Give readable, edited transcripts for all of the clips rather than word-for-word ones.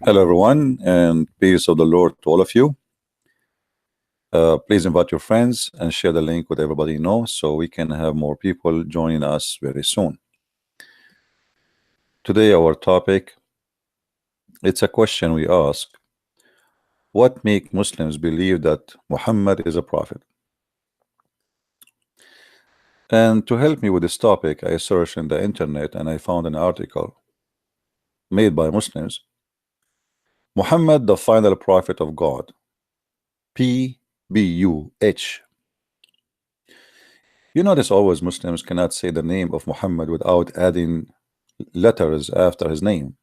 Hello, everyone, and peace of the Lord to all of you. Please invite your friends and share the link with everybody you know so we can have more people joining us very soon. Today, our topic, it's a question we ask. What make Muslims believe that Muhammad is a prophet? And to help me with this topic, I searched in the internet and I found an article made by Muslims. Muhammad, the final prophet of God. PBUH. You notice always Muslims cannot say the name of Muhammad without adding letters after his name,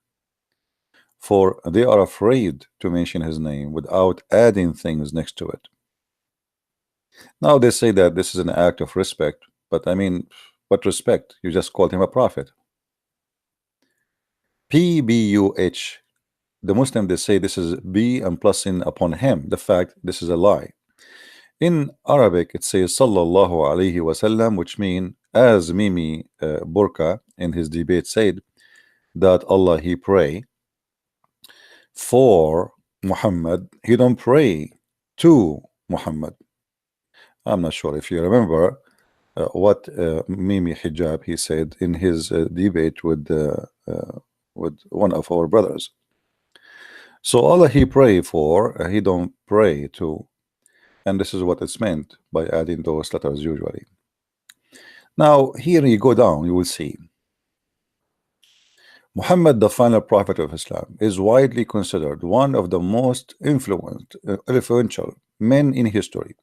for they are afraid to mention his name without adding things next to it. Now they say that this is an act of respect, but I mean, what respect? You just called him a prophet. PBUH. The Muslim, they say this is B and plussing upon him. The fact this is a lie. In Arabic, it says Sallallahu Alaihi Wasallam, which mean, as Mimi Burka in his debate said, that Allah he pray for Muhammad, he don't pray to Muhammad. I'm not sure if you remember what Mimi Hijab he said in his debate with one of our brothers. So Allah he pray for, he don't pray to, and this is what it's meant by adding those letters usually. Now here you go down, you will see Muhammad, the final prophet of Islam, is widely considered one of the most influential men in history.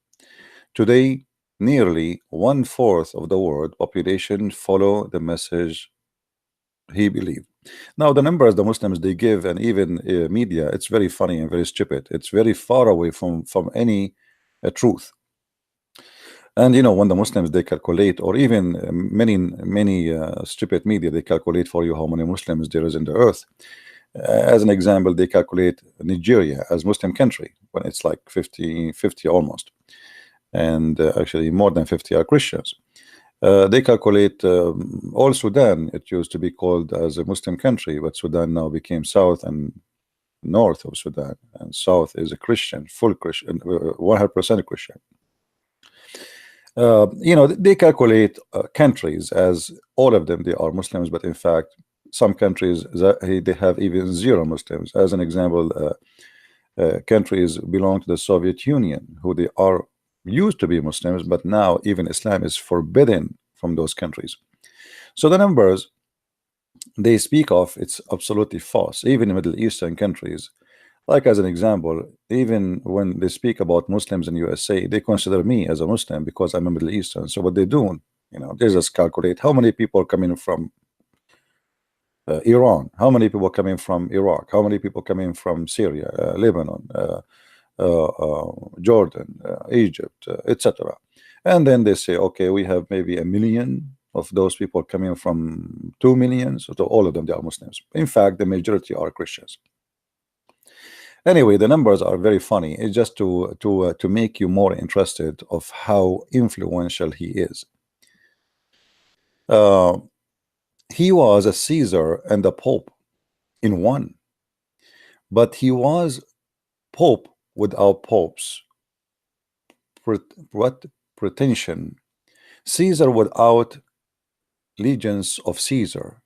Today, nearly 1/4 of the world population follow the message he believed. Now, the numbers the Muslims they give, and even media, it's very funny and very stupid. It's very far away from any truth. And you know, when the Muslims they calculate, or even many stupid media, they calculate for you how many Muslims there is in the earth. As an example, they calculate Nigeria as Muslim country when it's like 50 almost, and actually more than 50 are Christians. They calculate all Sudan. It used to be called as a Muslim country, but Sudan now became South and North of Sudan, and South is a Christian, full Christian, 100% Christian. You know, they calculate countries as all of them they are Muslims, but in fact some countries they have even zero Muslims. As an example, countries belong to the Soviet Union, who they are used to be Muslims, but now even Islam is forbidden from those countries. So the numbers they speak of, it's absolutely false. Even in Middle Eastern countries, like as an example, even when they speak about Muslims in USA, they consider me as a Muslim because I'm a Middle Eastern. So what they do, you know, they just calculate how many people coming from Iran, how many people coming from Iraq, how many people coming from Syria, Lebanon, Jordan, Egypt, etc. And then they say, okay, we have maybe 1 million of those people coming from 2 million, so to all of them they are Muslims. In fact, the majority are Christians. Anyway, the numbers are very funny. It's just to make you more interested of how influential he is. He was a Caesar and a Pope in one, but he was Pope without popes. What pretension? Caesar without legions of Caesar,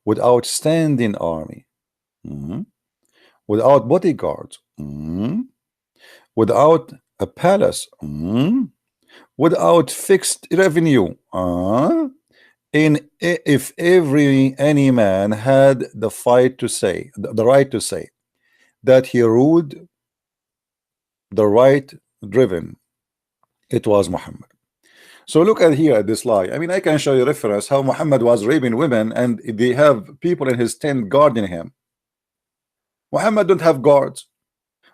without standing army. Without bodyguards, without a palace, without fixed revenue, if any man had the right to say that he ruled the right driven, it was Muhammad. So look at here at this lie. I mean, I can show you reference how Muhammad was raping women, and they have people in his tent guarding him. Muhammad don't have guards.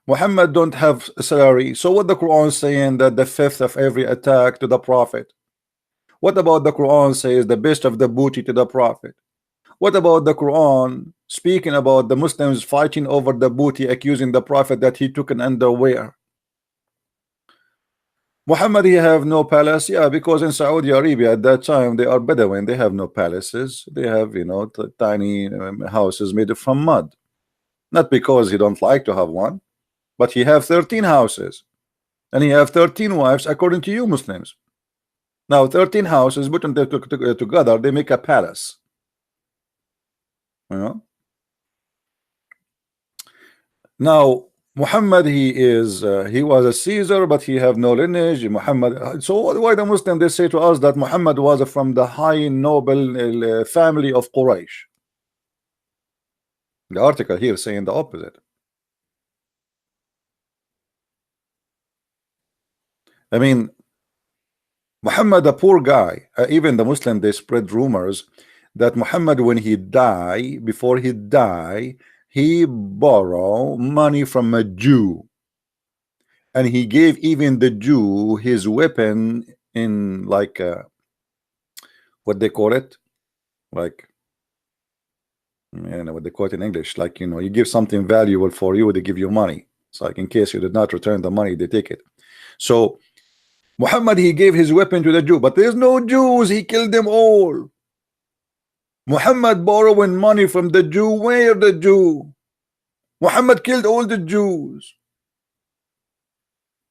Muhammad don't have salary. So what the Quran saying that the fifth of every attack to the Prophet? What about the Quran says the best of the booty to the Prophet? What about the Quran speaking about the Muslims fighting over the booty, accusing the Prophet that he took an underwear? Muhammad, he have no palace. Yeah, because in Saudi Arabia at that time they are Bedouin. They have no palaces. They have, you know, tiny houses made from mud. Not because he don't like to have one, but he have 13 houses and he have 13 wives according to you Muslims. Now 13 houses put them together, they make a palace. You know. Now Muhammad, he was a Caesar, but he have no lineage. Muhammad. So why the Muslim they say to us that Muhammad was from the high noble family of Quraysh? The article here saying the opposite. I mean, Muhammad, a poor guy. Even the Muslim they spread rumors that Muhammad, when he die, before he die, he borrow money from a Jew, and he gave even the Jew his weapon in like what they call it, like you know what they call it in English, like you know you give something valuable for you, they give you money. It's like in case you did not return the money, they take it. So Muhammad, he gave his weapon to the Jew, but there's no Jews, he killed them all. Muhammad borrowing money from the Jew. Where the Jew? Muhammad killed all the Jews.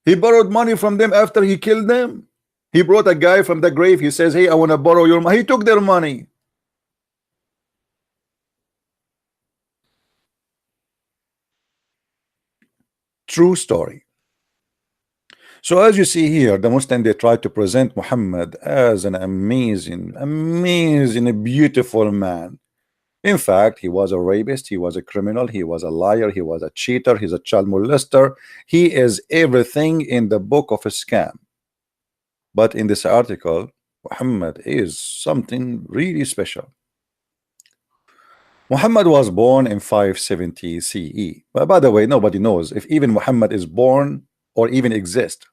He borrowed money from them after he killed them. He brought a guy from the grave. He says, hey, I want to borrow your money. He took their money. True story. So as you see here, the Muslim they try to present Muhammad as an amazing, beautiful man. In fact, he was a rapist, he was a criminal, he was a liar, he was a cheater, he's a child molester. He is everything in the book of a scam. But in this article, Muhammad is something really special. Muhammad was born in 570 CE. But by the way, nobody knows if even Muhammad is born or even exist.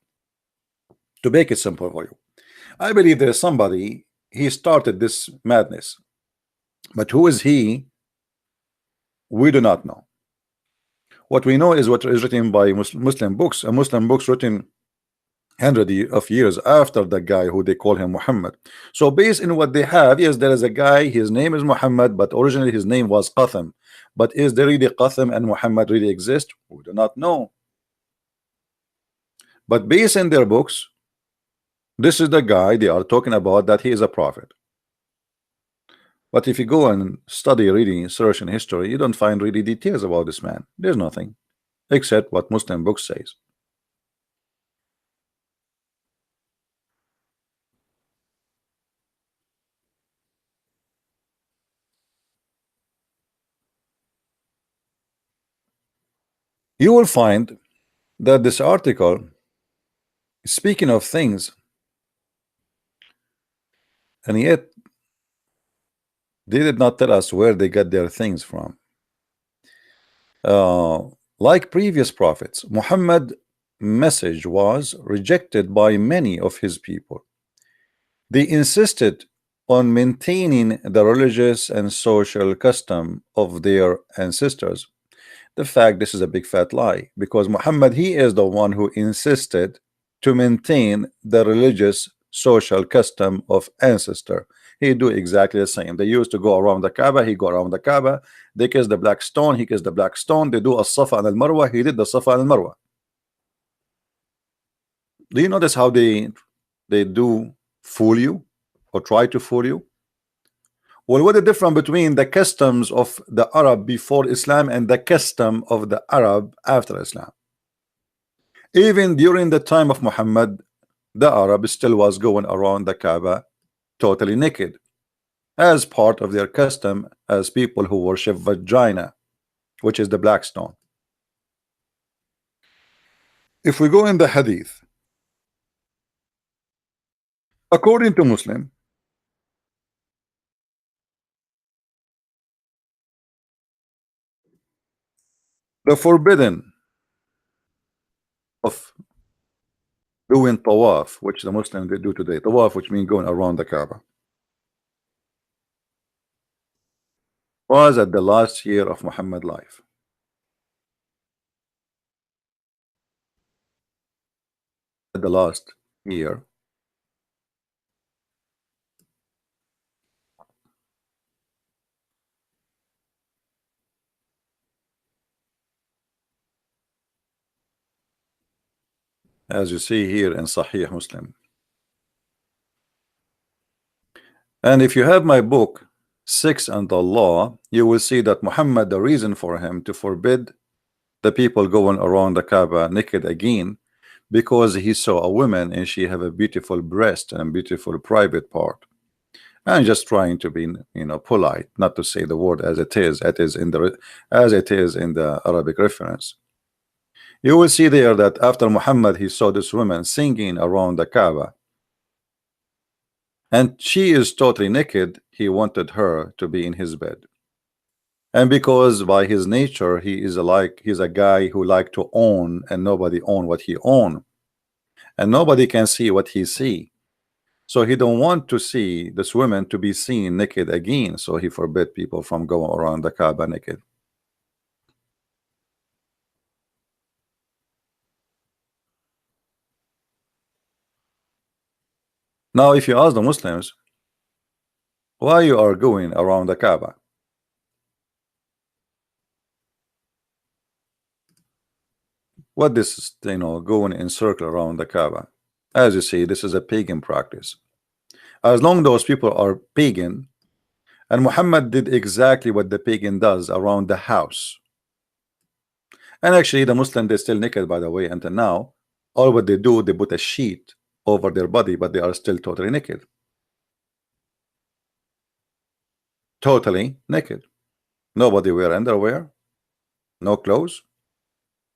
To make it simple for you, I believe there is somebody, he started this madness. But who is he? We do not know. What we know is what is written by Muslim books, and Muslim books written hundreds of years after the guy who they call him Muhammad. So based in what they have, yes, there is a guy, his name is Muhammad, but originally his name was Qasim. But is there really Qasim and Muhammad really exist? We do not know. But based in their books, this is the guy they are talking about, that he is a prophet. But if you go and study, reading, search in history, you don't find really details about this man. There's nothing except what Muslim books says. You will find that this article is speaking of things, and yet they did not tell us where they got their things from. Like previous prophets, Muhammad's message was rejected by many of his people. They insisted on maintaining the religious and social custom of their ancestors. The fact, this is a big fat lie, because Muhammad, he is the one who insisted to maintain the religious social custom of ancestor. He do exactly the same. They used to go around the Kaaba, he go around the Kaaba. They kiss the black stone, he kissed the black stone. They do a Safa and al Marwa, he did the Safa and al Marwa. Do you notice how they do fool you or try to fool you? Well, what the difference between the customs of the Arab before Islam and the custom of the Arab after Islam? Even during the time of Muhammad, the Arab still was going around the Kaaba totally naked, as part of their custom as people who worship vagina, which is the black stone. If we go in the hadith, according to Muslim, the forbidden of doing tawaf, which the Muslims they do today, tawaf, which means going around the Kaaba, was at the last year of Muhammad's life. At the last year, as you see here in Sahih Muslim. And if you have my book, Six and the Law, you will see that Muhammad, the reason for him to forbid the people going around the Kaaba naked again, because he saw a woman and she have a beautiful breast and a beautiful private part. And just trying to be, polite, not to say the word as it is, as it is in the Arabic reference. You will see there that after Muhammad, he saw this woman singing around the Kaaba, and she is totally naked. He wanted her to be in his bed. And because by his nature he's a guy who like to own, and nobody own what he own, and nobody can see what he see, so he don't want to see this woman to be seen naked again, so he forbid people from going around the Kaaba naked. Now if you ask the Muslims why you are going around the Kaaba, what this is, going in circle around the Kaaba, as you see, this is a pagan practice. As long those people are pagan, and Muhammad did exactly what the pagan does around the house. And actually the Muslim, they're still naked, by the way, until now. All what they do, they put a sheet over their body, but they are still totally naked. Totally naked. Nobody wear underwear, no clothes.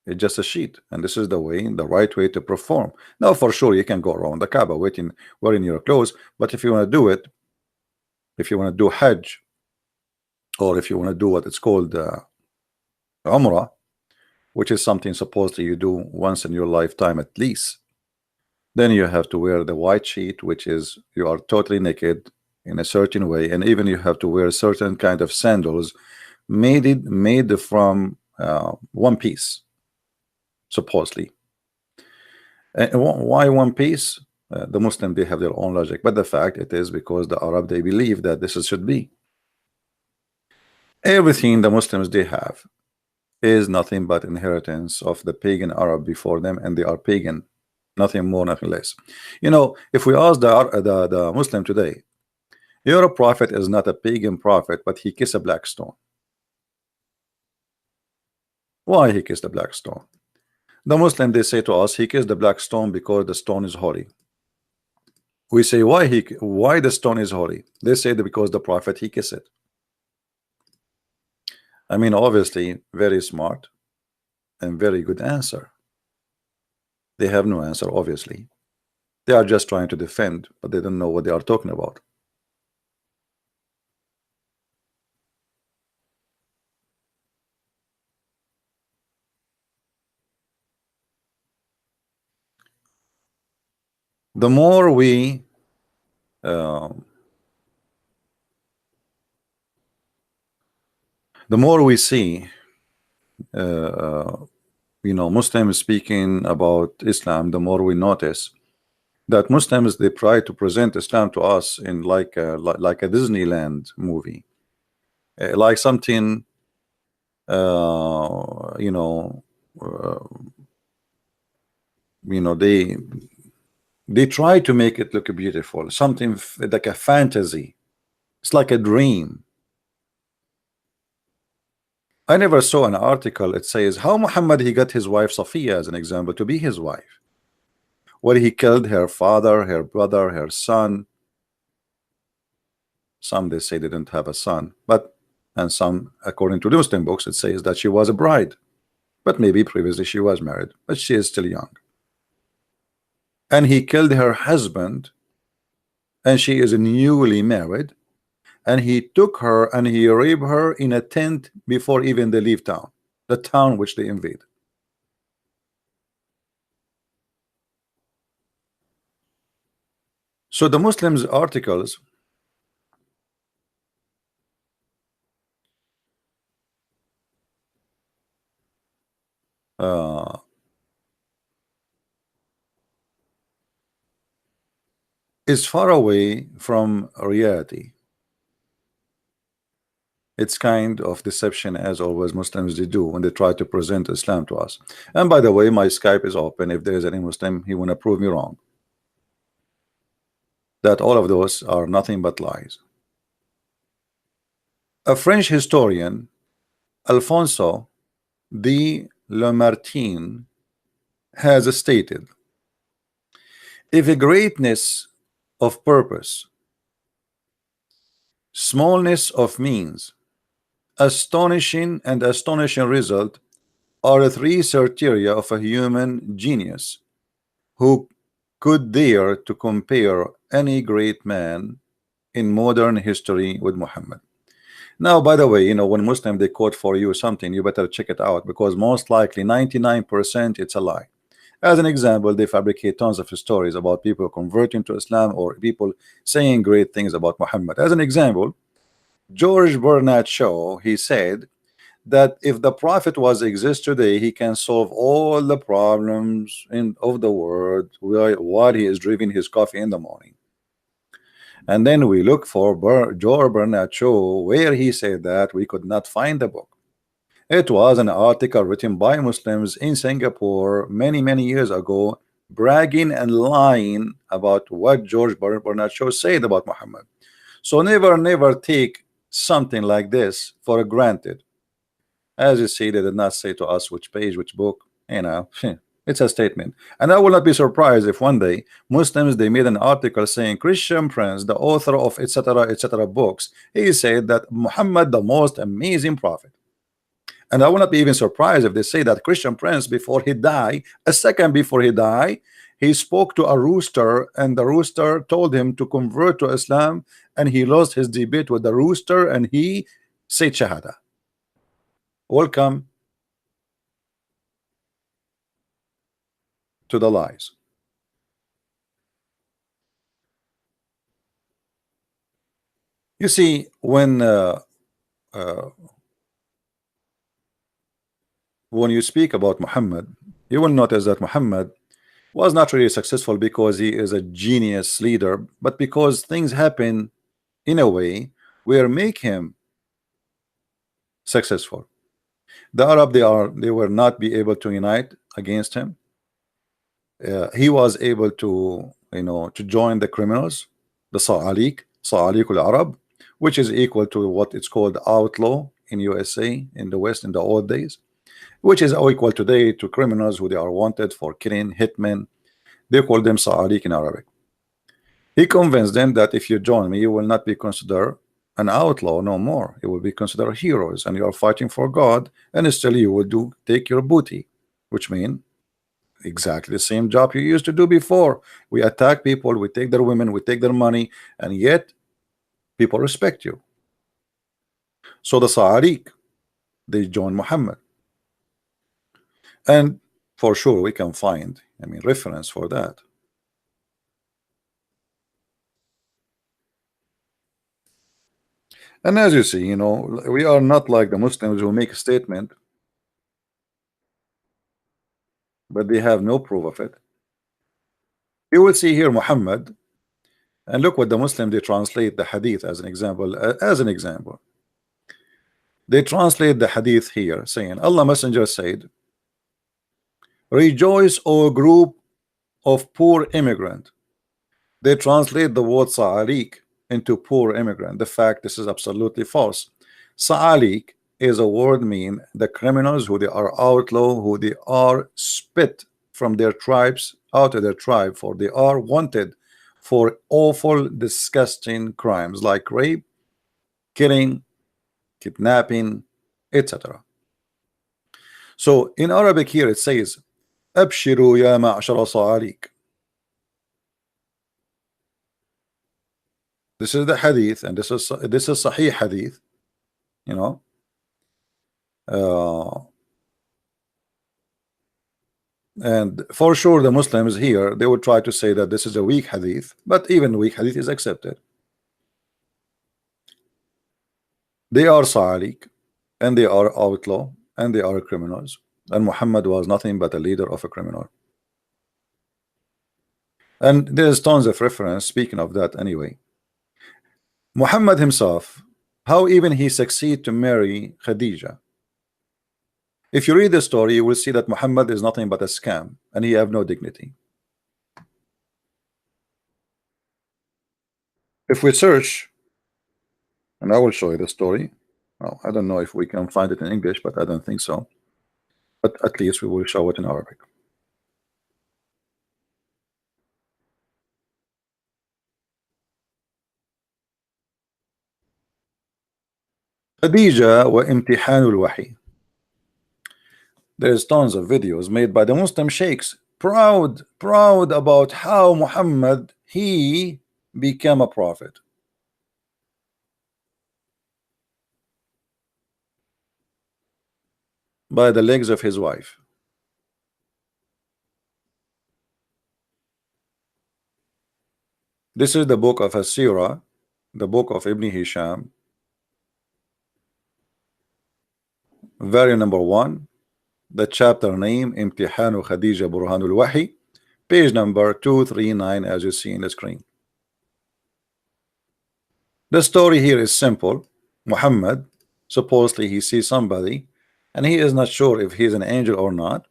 It's just a sheet, and this is the right way to perform. Now, for sure, you can go around the Kaaba wearing your clothes, but if you want to do it, if you want to do Hajj, or if you want to do what it's called Umrah, which is something supposedly you do once in your lifetime at least, then you have to wear the white sheet, which is you are totally naked in a certain way, and even you have to wear certain kind of sandals made from one piece, supposedly. And why one piece? The Muslim, they have their own logic, but the fact it is because the Arab, they believe that this should be. Everything the Muslims they have is nothing but inheritance of the pagan Arab before them, and they are pagan, nothing more, nothing less. If we ask the Muslim today, your prophet is not a pagan prophet, but he kissed a black stone. Why he kissed a black stone? The Muslim, they say to us, he kissed the black stone because the stone is holy. We say, why the stone is holy? They say that because the prophet, he kissed it. I mean, obviously, very smart and very good answer. They have no answer, obviously. They are just trying to defend, but they don't know what they are talking about. The more we uh, see Muslims speaking about Islam, the more we notice that Muslims, they try to present Islam to us in like a Disneyland movie, like something uh, you know uh, they try to make it look beautiful, something like a fantasy. It's like a dream. I never saw an article it says how Muhammad he got his wife Safiya as an example to be his wife. Well, he killed her father, her brother, her son. Some they say they didn't have a son, and some, according to the Muslim books, it says that she was a bride, but maybe previously she was married, but she is still young. And he killed her husband, and she is newly married, and he took her and he raped her in a tent before even they leave town, the town which they invade. So the Muslims articles uh, is far away from reality. It's kind of deception, as always Muslims they do when they try to present Islam to us. And by the way, my Skype is open. If there is any Muslim he want to prove me wrong, that all of those are nothing but lies. A French historian, Alfonso de Lamartine, has stated, if a greatness of purpose, smallness of means, astonishing result are three criteria of a human genius, who could dare to compare any great man in modern history with Muhammad? Now, by the way, when Muslim they quote for you something, you better check it out, because most likely 99% it's a lie. As an example, they fabricate tons of stories about people converting to Islam or people saying great things about Muhammad. As an example, George Bernard Shaw, he said that if the Prophet was exist today, he can solve all the problems of the world while he is drinking his coffee in the morning. And then we look for George Bernard Shaw, where he said that we could not find the book. It was an article written by Muslims in Singapore many years ago, bragging and lying about what George Bernard Shaw said about Muhammad. So never take something like this for granted. As you see, they did not say to us which page, which book, it's a statement. And I will not be surprised if one day Muslims they made an article saying Christian Prince, the author of etc books, he said that Muhammad the most amazing prophet. And I will not be even surprised if they say that Christian Prince, before he died, a second before he died, he spoke to a rooster, and the rooster told him to convert to Islam, and he lost his debate with the rooster, and he said Shahada. Welcome to the lies. You see, when you speak about Muhammad, you will notice that Muhammad was not really successful because he is a genius leader, but because things happen in a way where make him successful. The Arab they were not be able to unite against him. He was able to to join the criminals, the Sa'alik al-Arab, which is equal to what it's called outlaw in USA, in the West, in the old days, which is equal today to criminals who they are wanted for killing, hitmen. They call them Sa'alik in Arabic. He convinced them that if you join me, you will not be considered an outlaw no more. You will be considered heroes, and you are fighting for God, and still you will take your booty, which means exactly the same job you used to do before. We attack people, we take their women, we take their money, and yet people respect you. So the Sa'alik, they join Muhammad, and for sure we can find reference for that. And as you see, we are not like the Muslims who make a statement but they have no proof of it. You will see here Muhammad, and look what the Muslim they translate the hadith as an example. They translate the hadith here saying, Allah Messenger said, rejoice, O group of poor immigrant. They translate the word Sa'alik into poor immigrant. The fact this is absolutely false. Sa'alik is a word mean the criminals who they are outlaw, who they are spit from their tribes out of their tribe, for they are wanted for awful disgusting crimes like rape, killing, kidnapping, etc. So in Arabic here it says Abshiru ya ma'ashara Sa'alik. This is the hadith, and this is Sahih hadith, and for sure the Muslims here they would try to say that this is a weak hadith, but even weak hadith is accepted. They are Sa'alik, and they are outlaw, and they are criminals, and Muhammad was nothing but a leader of a criminal. And there's tons of reference speaking of that anyway. Muhammad himself, How even he succeed to marry Khadija? If you read the story, you will see that Muhammad is nothing but a scam, and he have no dignity. If we search, and I will show you the story. Well, I don't know if we can find it in English, but I don't think so. But at least we will show it in Arabic. Khadija wa imtihanul wahi. There's tons of videos made by the Muslim sheikhs, proud about how Muhammad he became a prophet by the legs of his wife. This is the book of As-Sirah, the book of Ibn Hisham, volume number 1, the chapter name Imtihanu Khadija Burhanul Wahi, page number 239, as you see in the screen. The story here is simple. Muhammad, supposedly he sees somebody and he is not sure if he's an angel or not.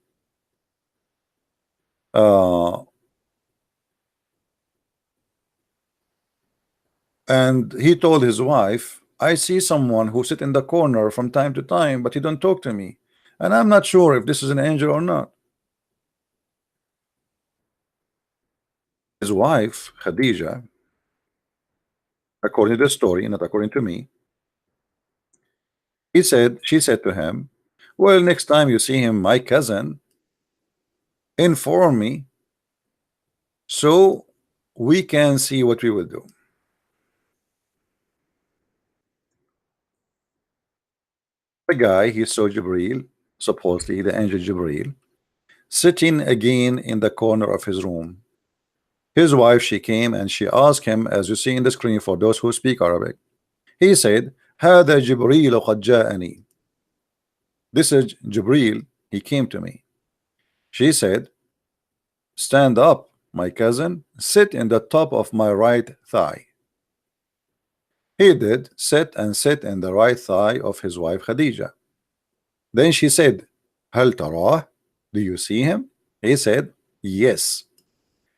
And he told his wife, I see someone who sit in the corner from time to time, but he don't talk to me, and I'm not sure if this is an angel or not. His wife Khadija, according to the story, not according to me, she said to him, well, next time you see him, my cousin, inform me so we can see what we will do. The guy, he saw Jibril, supposedly the angel Jibril, sitting again in the corner of his room. His wife, she came and she asked him, as you see in the screen for those who speak Arabic. He said, هذا جبريل قد جاءني. This is Jibril, he came to me. She said, stand up, my cousin, sit in the top of my right thigh. He did sit in the right thigh of his wife Khadija. Then she said, هل تراه? Do you see him? He said, yes.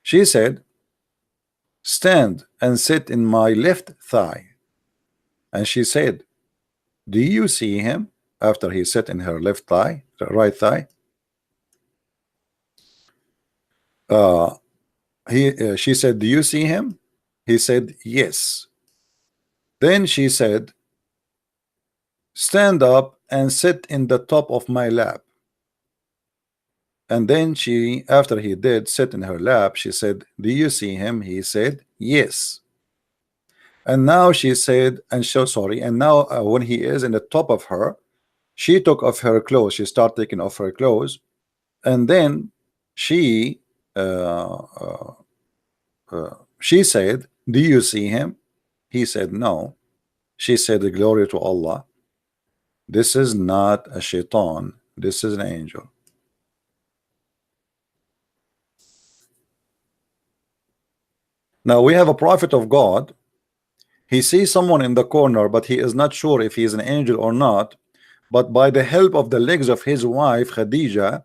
She said, stand and sit in my left thigh. And she said, do you see him? After he sat in her left thigh, right thigh. She said, do you see him? He said, yes. Then she said, stand up and sit in the top of my lap. And then after he did sit in her lap, she said, do you see him? He said, yes. And now she said, and now when he is in the top of her, she took off her clothes. She started taking off her clothes, and then she said, do you see him? He said, no. She said, glory to Allah. This is not a shaitan. This is an angel. Now we have a prophet of God. He sees someone in the corner, but he is not sure if he is an angel or not. But by the help of the legs of his wife Khadija,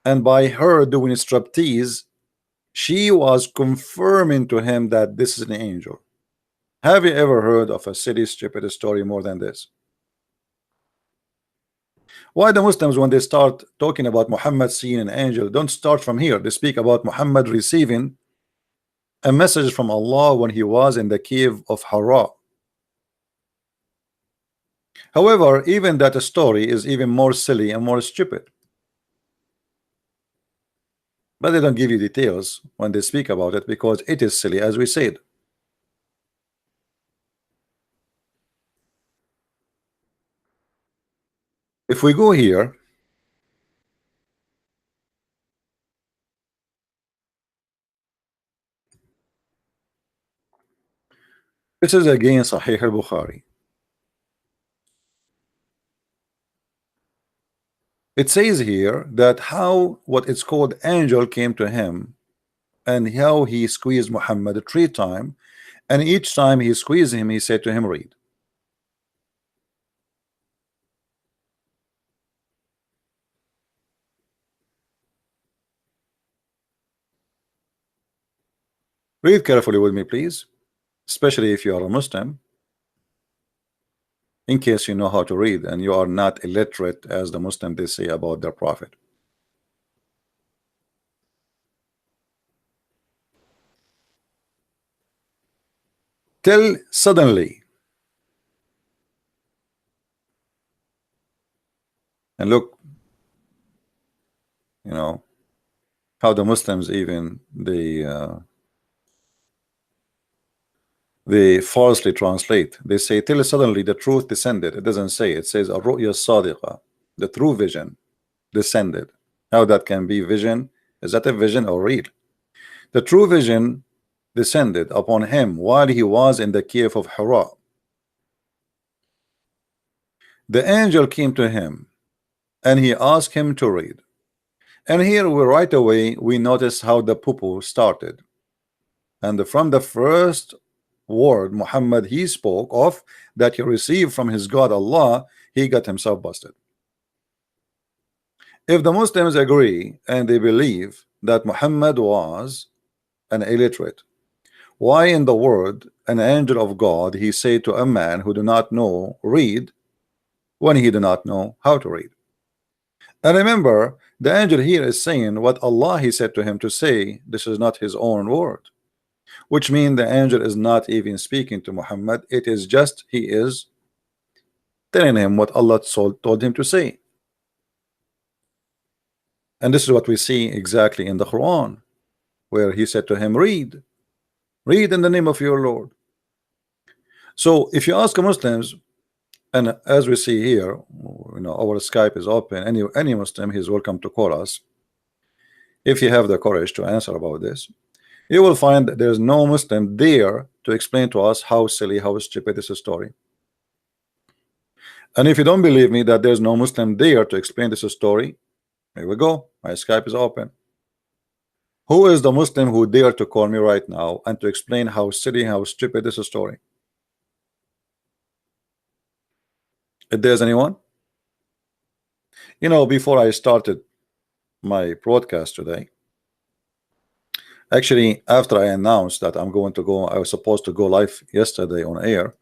and by her doing striptease, she was confirming to him that this is an angel. Have you ever heard of a silly, stupid story more than this? Why the Muslims, when they start talking about Muhammad seeing an angel, don't start from here? They speak about Muhammad receiving a message from Allah when he was in the cave of Hira. However, even that story is even more silly and more stupid. But they don't give you details when they speak about it because it is silly, as we said. If we go here, this is again Sahih al-Bukhari. It says here that how what it's called angel came to him, and how he squeezed Muhammad 3 times, and each time he squeezed him, he said to him, read. Read carefully with me, please, especially if you are a Muslim, in case you know how to read and you are not illiterate as the Muslim they say about their prophet. Till suddenly, and look, you know how the Muslims even they falsely translate. They say till suddenly the truth descended. It doesn't say. It says الرؤيا الصادقة, the true vision descended. How that can be vision? Is that a vision or real? The true vision descended upon him while he was in the cave of Hira. The angel came to him and he asked him to read. And here we right away we notice how the poo-poo started. And from the first word Muhammad he spoke of that he received from his God Allah, he got himself busted. If the Muslims agree and they believe that Muhammad was an illiterate, why in the world an angel of God he say to a man who do not know read when he do not know how to read? And remember, the angel here is saying what Allah he said to him to say. This is not his own word, which means the angel is not even speaking to Muhammad. It is just he is telling him what Allah told him to say. And this is what we see exactly in the Quran, where he said to him, read in the name of your Lord. So if you ask Muslims, and as we see here, our Skype is open, any Muslim is welcome to call us if you have the courage to answer about this. You will find that there's no Muslim there to explain to us how silly, how stupid this story. And if you don't believe me that there's no Muslim there to explain this story, here we go. My Skype is open. Who is the Muslim who dare to call me right now and to explain how silly, how stupid this story? If there's anyone, before I started my broadcast today, actually after I announced that I'm going to go, I was supposed to go live yesterday on air,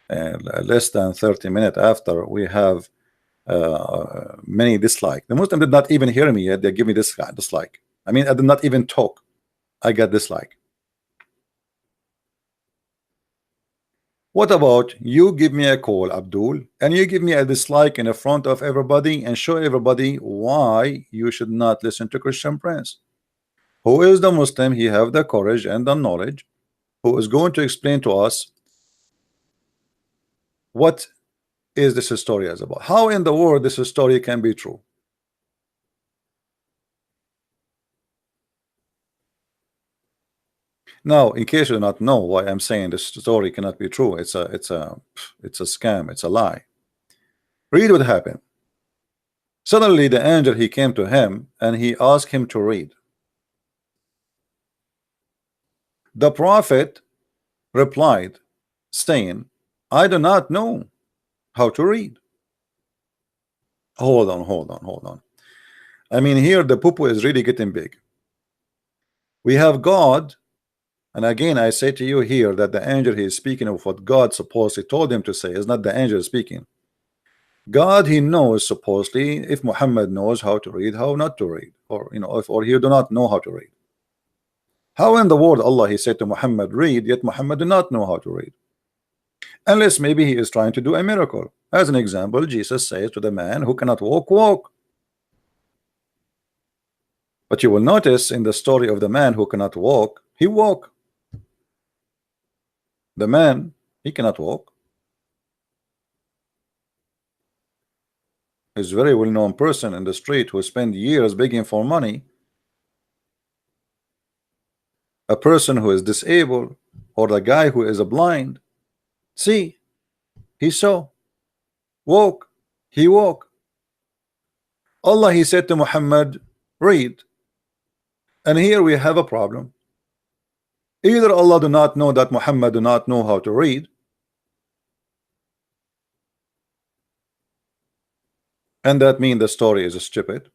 and less than 30 minutes after, we have many dislike. The Muslim did not even hear me yet. They give me this dislike. I mean, I did not even talk. I got dislike. What about you give me a call, Abdul, and you give me a dislike in the front of everybody and show everybody why you should not listen to Christian Prince? Who is the Muslim? He have the courage and the knowledge, who is going to explain to us what is this story is about. How in the world this story can be true? Now, in case you do not know why I'm saying this story cannot be true, it's a scam, it's a lie. Read what happened. Suddenly the angel he came to him and he asked him to read. The prophet replied, saying, I do not know how to read. Hold on. I mean, here the poo-poo is really getting big. We have God. And again, I say to you here that the angel he is speaking of what God supposedly told him to say is not the angel speaking. God he knows supposedly if Muhammad knows how to read, how not to read, or or he do not know how to read. How in the world Allah he said to Muhammad read, yet Muhammad do not know how to read? Unless maybe he is trying to do a miracle. As an example, Jesus says to the man who cannot walk. But you will notice in the story of the man who cannot walk, he walked. The man, he cannot walk. He's a very well-known person in the street who spent years begging for money. A person who is disabled, or the guy who is blind, see, he saw, walk, he walk. Allah he said to Muhammad, read. And here we have a problem. Either Allah do not know that Muhammad do not know how to read, and that means the story is stupid,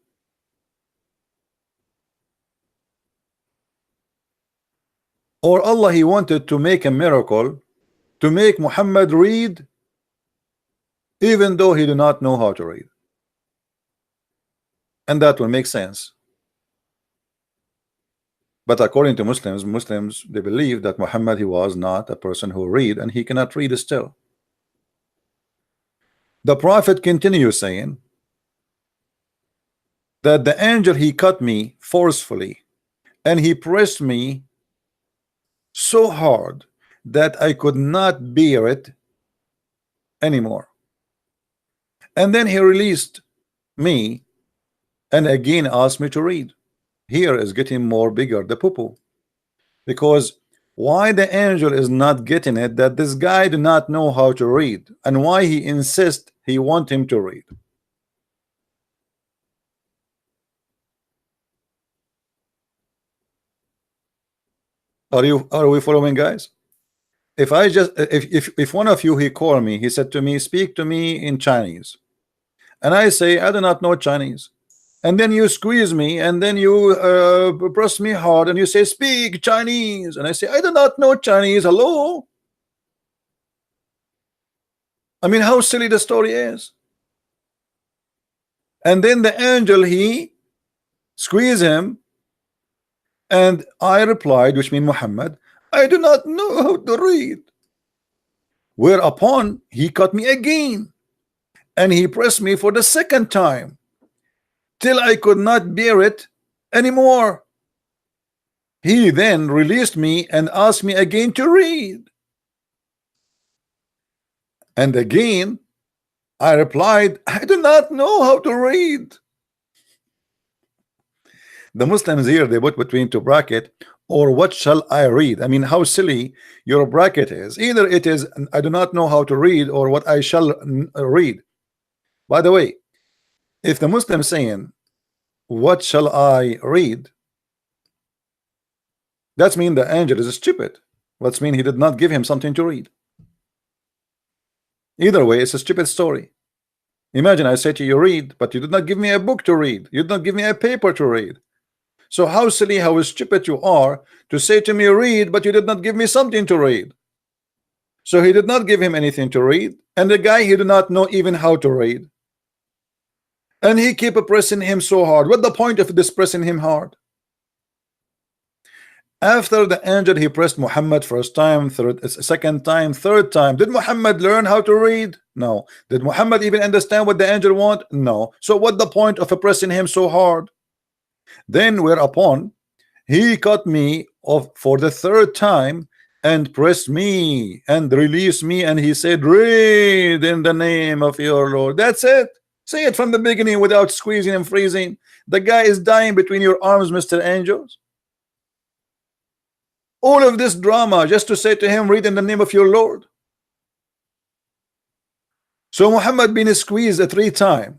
Or Allah, he wanted to make a miracle to make Muhammad read even though he do not know how to read. And that will make sense. But according to Muslims, they believe that Muhammad, he was not a person who read, and he cannot read still. The Prophet continues saying that the angel, he cut me forcefully, and he pressed me so hard that I could not bear it anymore. And then he released me and again asked me to read. Here is getting more bigger, the poo-poo. Because why the angel is not getting it that this guy do not know how to read, and why he insists he want him to read. Are we following, guys? If I just if one of you, he called me, he said to me, speak to me in Chinese, and I say I do not know Chinese, and then you squeeze me, and then you press me hard, and you say speak Chinese, and I say I do not know Chinese. Hello. I mean, how silly the story is. And then the angel, he squeeze him, and I replied, which means Muhammad, I do not know how to read. Whereupon he cut me again, and he pressed me for the second time till I could not bear it anymore. He then released me and asked me again to read. And again I replied, I do not know how to read. The Muslims here, they put between two bracket, or what shall I read? I mean, how silly your bracket is. Either it is I do not know how to read, or what I shall read. By the way, if the Muslim saying what shall I read, that means the angel is stupid. That means he did not give him something to read. Either way, it's a stupid story. Imagine I say to you, read, but you did not give me a book to read. You did not give me a paper to read. So how silly, how stupid you are to say to me, read, but you did not give me something to read. So he did not give him anything to read, and the guy, he did not know even how to read, and he keep pressing him so hard. What the point of this pressing him hard? After the angel, he pressed Muhammad first time, second time, third time. Did Muhammad learn how to read? No. Did Muhammad even understand what the angel want? No. So what the point of pressing him so hard? Then whereupon he cut me off for the third time and pressed me and released me, and he said, read in the name of your Lord. That's it. Say it from the beginning without squeezing and freezing. The guy is dying between your arms, Mr. Angels. All of this drama just to say to him, read in the name of your Lord. So Muhammad been squeezed 3 times.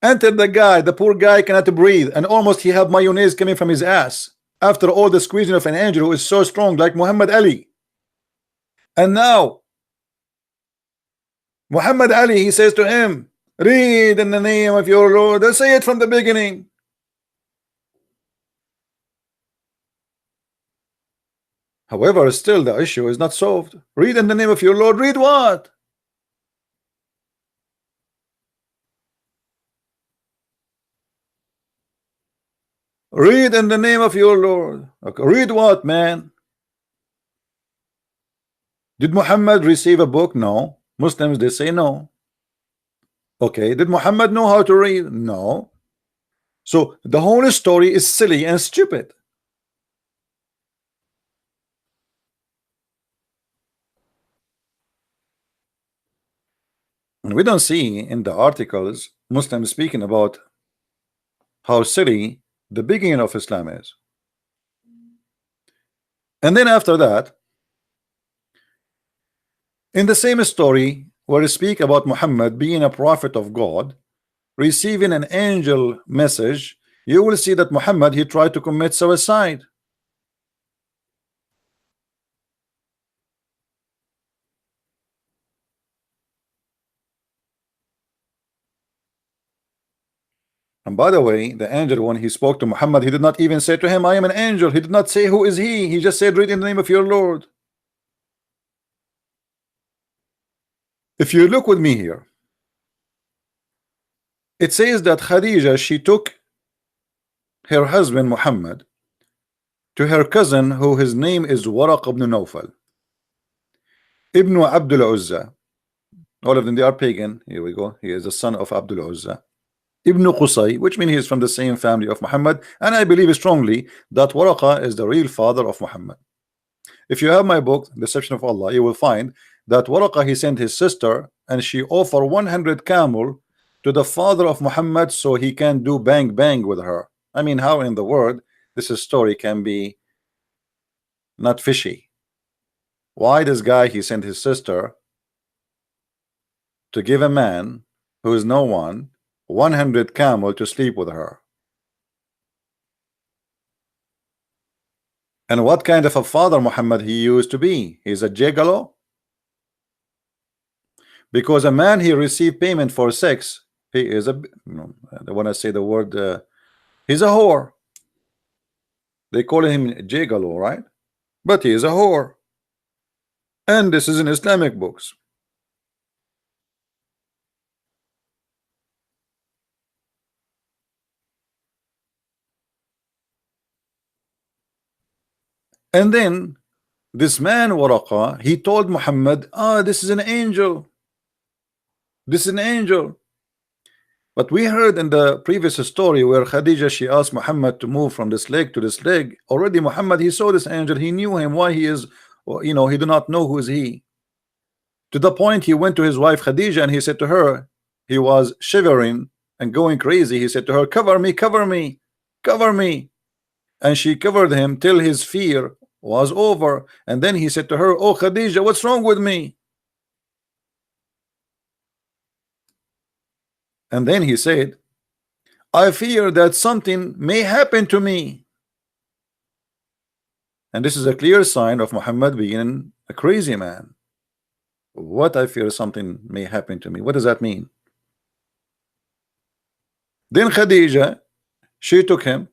Enter the guy, the poor guy cannot breathe, and almost he have mayonnaise coming from his ass after all the squeezing of an angel who is so strong like Muhammad Ali. And now Muhammad Ali, he says to him, read in the name of your Lord. They say it from the beginning. However, still the issue is not solved. Read in the name of your Lord. Read what? Read in the name of your Lord. Okay, read what, man? Did Muhammad receive a book? No. Muslims, they say no. Okay, did Muhammad know how to read? No. So the whole story is silly and stupid. And we don't see in the articles Muslims speaking about how silly the beginning of Islam is. And then after that, in the same story where we speak about Muhammad being a prophet of God, receiving an angel message, you will see that Muhammad, he tried to commit suicide. And by the way, the angel, when he spoke to Muhammad, he did not even say to him, I am an angel. He did not say, who is he? He just said, read in the name of your Lord. If you look with me here, it says that Khadija, she took her husband Muhammad to her cousin, who his name is Waraq ibn Nawfal, Ibn Abdul Uzza. All of them, they are pagan. Here we go. He is the son of Abdul Uzza. Ibn Qusay, which means he is from the same family of Muhammad. And I believe strongly that Waraqa is the real father of Muhammad. If you have my book, Deception of Allah, you will find that Waraqa, he sent his sister and she offered 100 camel to the father of Muhammad so he can do bang bang with her. I mean, how in the world this story can be not fishy? Why this guy, he sent his sister to give a man who is no one 100 camel to sleep with her? And what kind of a father Muhammad he used to be? He's a gigolo? Because a man, he received payment for sex, he is a, when I say the word, he's a whore. They call him gigolo, right? But he is a whore. And this is in Islamic books. And then this man Waraqa, he told Muhammad, this is an angel. This is an angel. But we heard in the previous story where Khadija, she asked Muhammad to move from this leg to this leg. Already Muhammad, he saw this angel. He knew him. Why he is, he do not know who is he. To the point he went to his wife Khadija and he said to her, he was shivering and going crazy. He said to her, cover me, cover me, cover me. And she covered him till his fear was over. And then he said to her, oh Khadija, what's wrong with me? And then he said, I fear that something may happen to me. And this is a clear sign of Muhammad being a crazy man. What? I fear something may happen to me. What does that mean? Then Khadija, she took him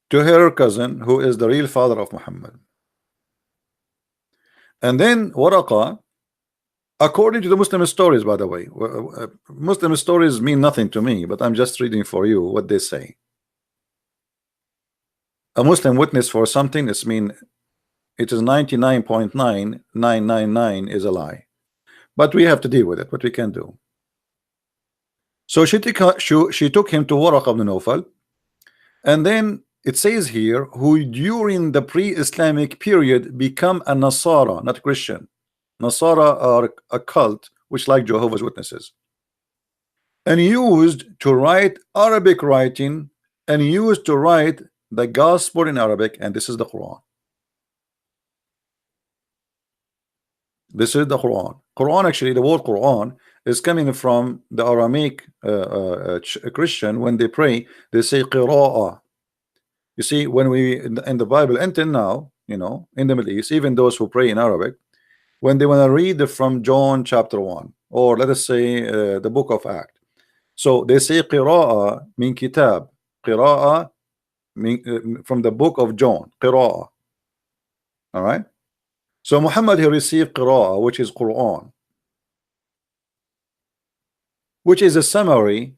to her cousin, who is the real father of Muhammad. And then Waraqa, according to the Muslim stories, by the way, Muslim stories mean nothing to me, but I'm just reading for you what they say. A Muslim witness for something, it means it is 99.9999 is a lie. But we have to deal with it. What we can do. So she took him to Waraq ibn Nawfal, and then it says here, who during the pre-Islamic period become a Nasara, not Christian. Nasara are a cult which like Jehovah's Witnesses, and used to write Arabic writing, and used to write the gospel in Arabic, and this is the Quran. This is the Quran. Quran, actually, the word Quran is coming from the Aramaic Christian. When they pray, they say qira'ah. You see, when we in the Bible until now, in the Middle East, even those who pray in Arabic, when they want to read from John chapter 1, or let us say the book of Acts, so they say qira'ah min kitab, qira'ah from the book of John, qira'ah. All right. So Muhammad, he received qira'ah, which is Quran, which is a summary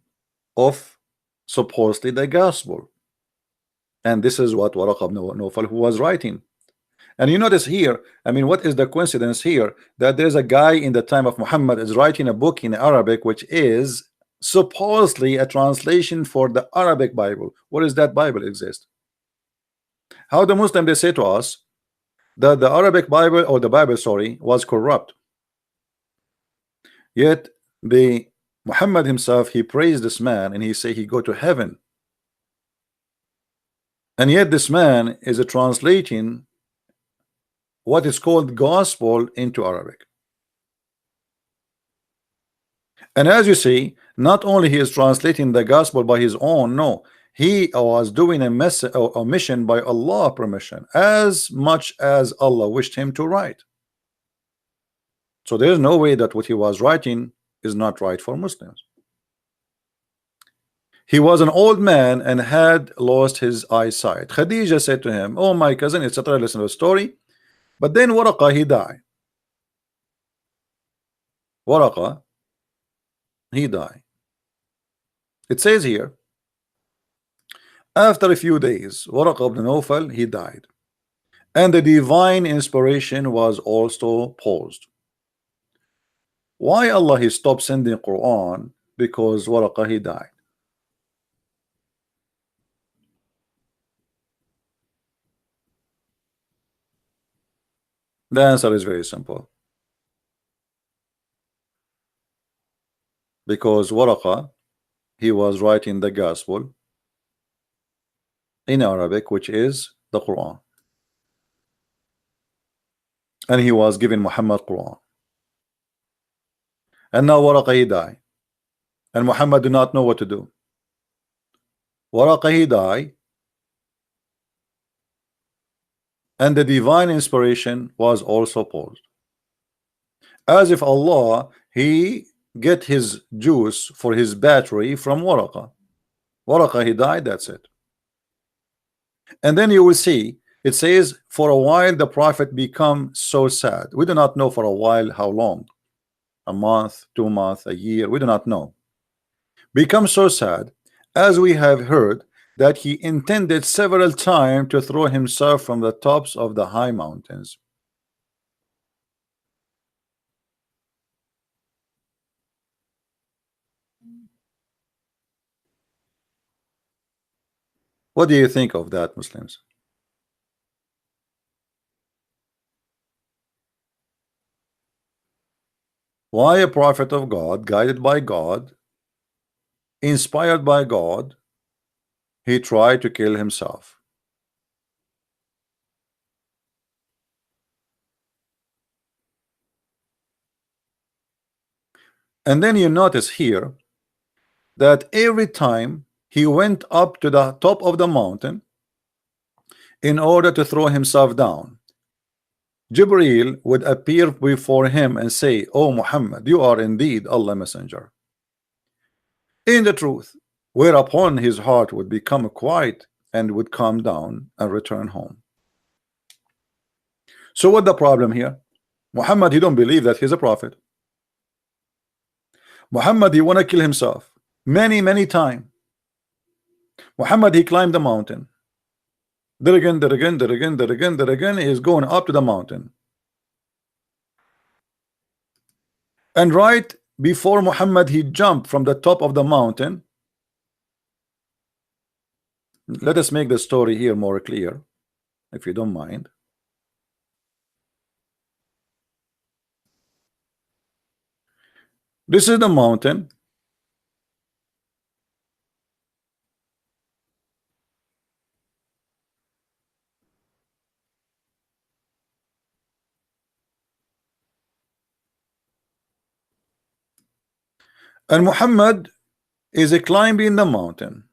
of supposedly the gospel. And this is what Waraq ibn Nawfal who was writing. And you notice here, I mean, what is the coincidence here? That there's a guy in the time of Muhammad is writing a book in Arabic, which is supposedly a translation for the Arabic Bible. What does that Bible exist? How the Muslim, they say to us that the Arabic Bible, or the Bible, sorry, was corrupt. Yet the Muhammad himself, he praised this man and he say he go to heaven. And yet this man is translating what is called gospel into Arabic. And as you see, not only he is translating the gospel by his own, no, he was doing a mission by Allah permission, as much as Allah wished him to write. So there's no way that what he was writing is not right for Muslims. He was an old man and had lost his eyesight. Khadija said to him, "Oh, my cousin," etc. Listen to the story. But then Waraqa, he died. Waraqa, he died. It says here, after a few days, Waraqa ibn Nawfal, he died. And the divine inspiration was also paused. Why Allah he stopped sending Quran? Because Waraqa he died. The answer is very simple. Because Waraqa, he was writing the gospel in Arabic, which is the Quran. And he was giving Muhammad Quran. And now Waraqa he died. And Muhammad do not know what to do. Waraqa he died. And the divine inspiration was also paused. As if Allah, he get his juice for his battery from Waraqa. Waraqa, he died, that's it. And then you will see, it says, for a while the Prophet become so sad. We do not know for a while how long. A month, 2 months, a year, we do not know. Become so sad, as we have heard, that he intended several times to throw himself from the tops of the high mountains. What do you think of that, Muslims? Why a prophet of God, guided by God, inspired by God, he tried to kill himself? And then you notice here that every time he went up to the top of the mountain in order to throw himself down, Jibreel would appear before him and say, "Oh Muhammad, you are indeed Allah messenger in the truth," whereupon his heart would become quiet and would calm down and return home. So what the problem here? Muhammad, he don't believe that he's a prophet. Muhammad, he want to kill himself many times. Muhammad, he climbed the mountain. There again, he is going up to the mountain. And right before Muhammad, he jumped from the top of the mountain. Let us make the story here more clear, if you don't mind. This is the mountain. And Muhammad is climbing the mountain.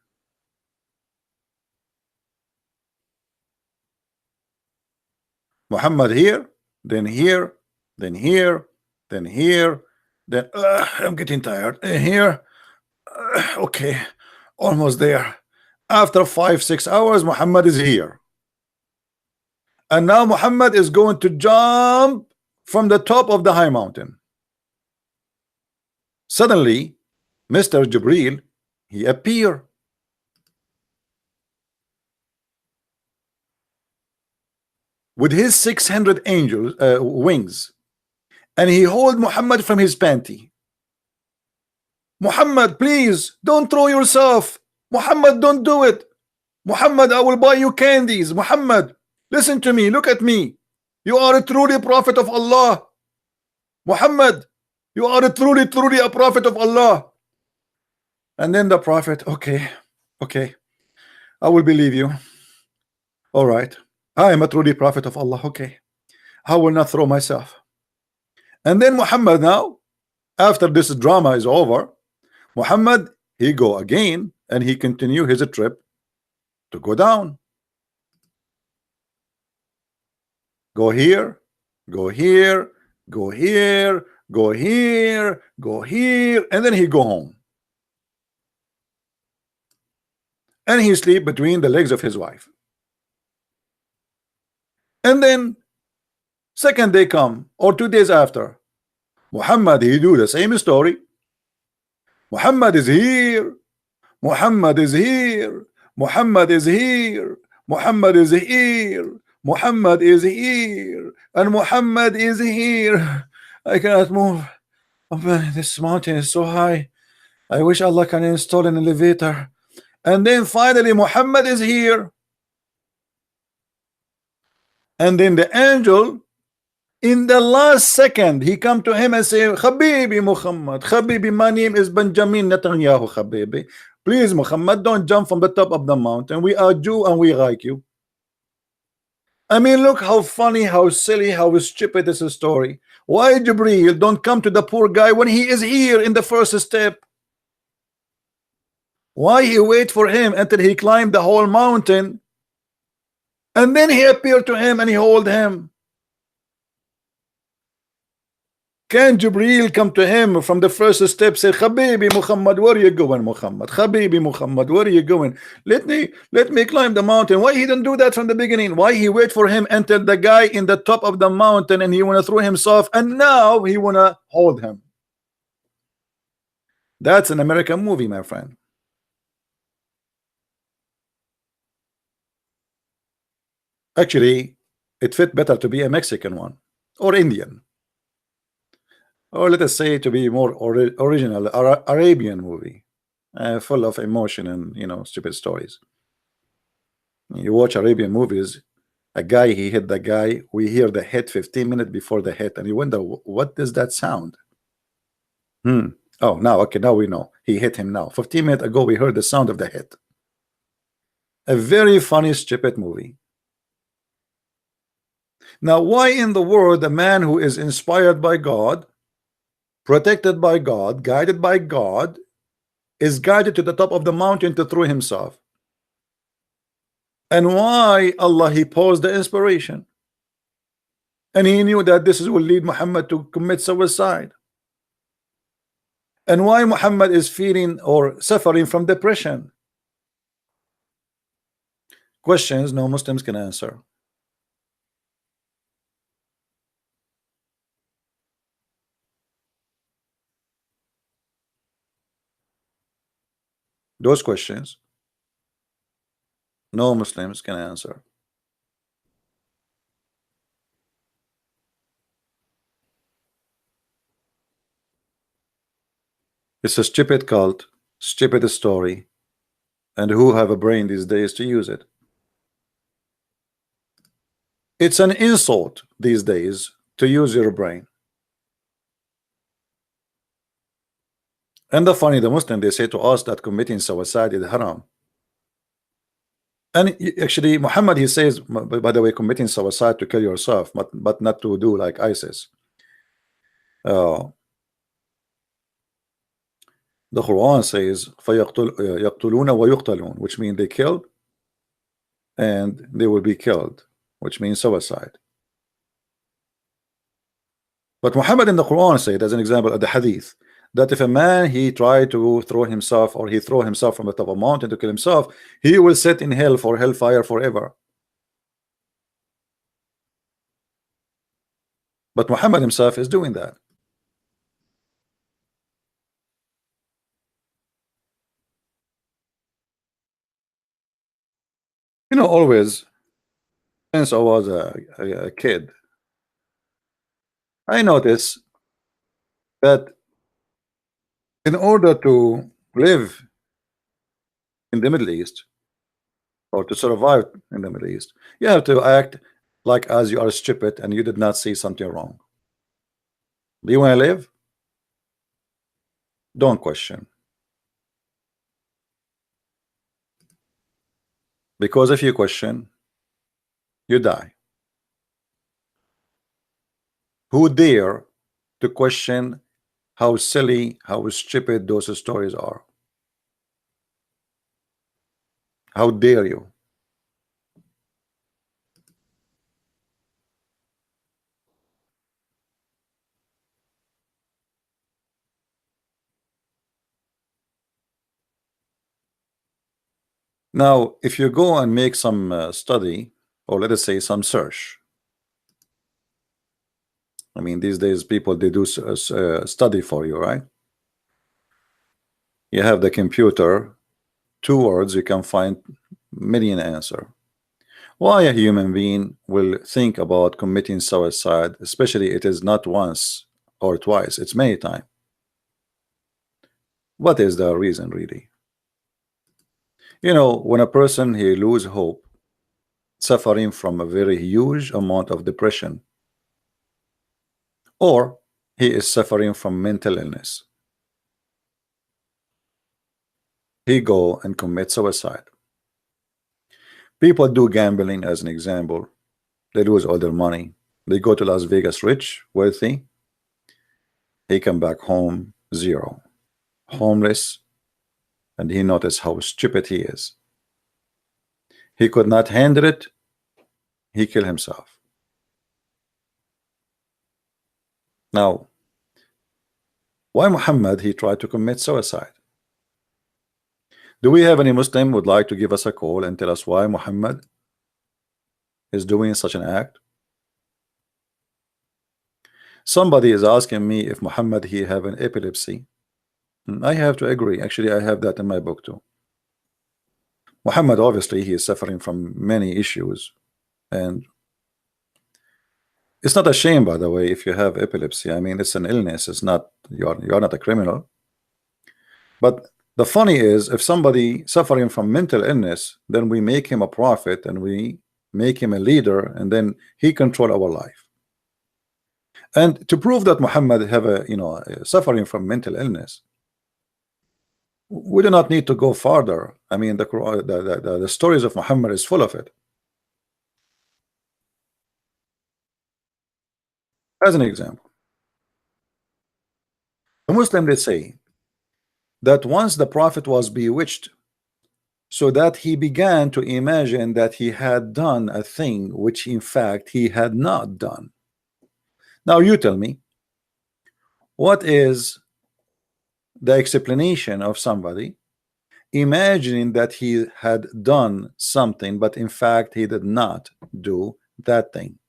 Muhammad here, then here, then here, then here, then I'm getting tired. Here, okay, almost there. After 5-6 hours, Muhammad is here. And now Muhammad is going to jump from the top of the high mountain. Suddenly, Mr. Jibreel, he appeared. With his 600 angels wings, and he hold Muhammad from his panty. Muhammad, please don't throw yourself. Muhammad, don't do it. Muhammad, I will buy you candies. Muhammad, listen to me, look at me. You are a truly prophet of Allah. Muhammad, you are a truly a prophet of Allah. And then the prophet, okay, I will believe you. All right, I am a truly prophet of Allah. Okay, I will not throw myself. And then Muhammad, now after this drama is over, Muhammad, he go again and he continue his trip to go down. Go here, go here, go here, go here, and then he go home. And he sleep between the legs of his wife. And then second day come, or 2 days after, Muhammad, he do the same story. Muhammad is here. Muhammad is here. Muhammad is here. Muhammad is here. Muhammad is here. And Muhammad is here. I cannot move. Oh, man, this mountain is so high. I wish Allah can install an elevator. And then finally Muhammad is here. And then the angel, in the last second, he come to him and say, Habibi Muhammad, Habibi, my name is Benjamin Netanyahu, Habibi. Please, Muhammad, don't jump from the top of the mountain. We are Jew and we like you. I mean, look how funny, how silly, how stupid this is story. Why Jibreel don't come to the poor guy when he is here in the first step? Why he wait for him until he climbed the whole mountain, and then he appeared to him and he hold him? Can Jibreel come to him from the first step, say, Habibi Muhammad, where are you going, Muhammad? Habibi Muhammad, where are you going? Let me climb the mountain. Why he didn't do that from the beginning? Why he wait for him until the guy in the top of the mountain and he wanna throw himself, and now he wanna hold him? That's an American movie, my friend. Actually, it fit better to be a Mexican one or Indian, or let us say to be more original Arabian movie, full of emotion and stupid stories. You watch Arabian movies, a guy he hit the guy, we hear the hit 15 minutes before the hit, and you wonder what does that sound? Oh, now okay, now we know he hit him. Now 15 minutes ago we heard the sound of the hit. A very funny stupid movie. Now, why in the world a man who is inspired by God, protected by God, guided by God, is guided to the top of the mountain to throw himself? And why Allah he paused the inspiration? And he knew that this will lead Muhammad to commit suicide. And why Muhammad is feeling or suffering from depression? Questions no Muslims can answer. Those questions no Muslims can answer. It's a stupid cult, stupid story, and who have a brain these days to use it? It's an insult these days to use your brain. And the funny, the Muslim, they say to us that committing suicide is haram. And actually, Muhammad, he says, by the way, committing suicide to kill yourself, but not to do like ISIS. The Quran says, يَقْتُلُونَ وَيُقْتَلُونَ, which means they killed and they will be killed, which means suicide. But Muhammad in the Quran said, as an example, at the hadith, that if a man he tried to throw himself, or he throw himself from the top of a mountain to kill himself, he will sit in hell for hellfire forever. But Muhammad himself is doing that. Always since I was a kid, I noticed that in order to live in the Middle East, or to survive in the Middle East, you have to act like as you are stupid and you did not see something wrong. Do you want to live? Don't question. Because if you question, you die. Who dare to question how silly, how stupid those stories are? How dare you? Now, if you go and make some study, or let us say some search, I mean, these days people they do study for you, right? You have the computer, two words, you can find million answer. Why a human being will think about committing suicide, especially it is not once or twice, it's many times. What is the reason really? You know, when a person he lose hope, suffering from a very huge amount of depression, or he is suffering from mental illness, he go and commit suicide. People do gambling as an example. They lose all their money. They go to Las Vegas rich, wealthy. He come back home zero, homeless, and he noticed how stupid he is. He could not handle it. He killed himself. Now, why Muhammad he tried to commit suicide? Do we have any Muslim would like to give us a call and tell us why Muhammad is doing such an act? Somebody is asking me if Muhammad he have an epilepsy. I have to agree. Actually, I have that in my book too. Muhammad obviously he is suffering from many issues, and it's not a shame, by the way, if you have epilepsy. I mean, it's an illness. It's not you're not a criminal. But the funny is, if somebody suffering from mental illness, then we make him a prophet and we make him a leader, and then he control our life. And to prove that Muhammad have a suffering from mental illness, we do not need to go farther. I mean, the stories of Muhammad is full of it. As an example, the Muslim they say that once the prophet was bewitched, so that he began to imagine that he had done a thing which in fact he had not done. Now you tell me, what is the explanation of somebody imagining that he had done something but in fact he did not do that thing?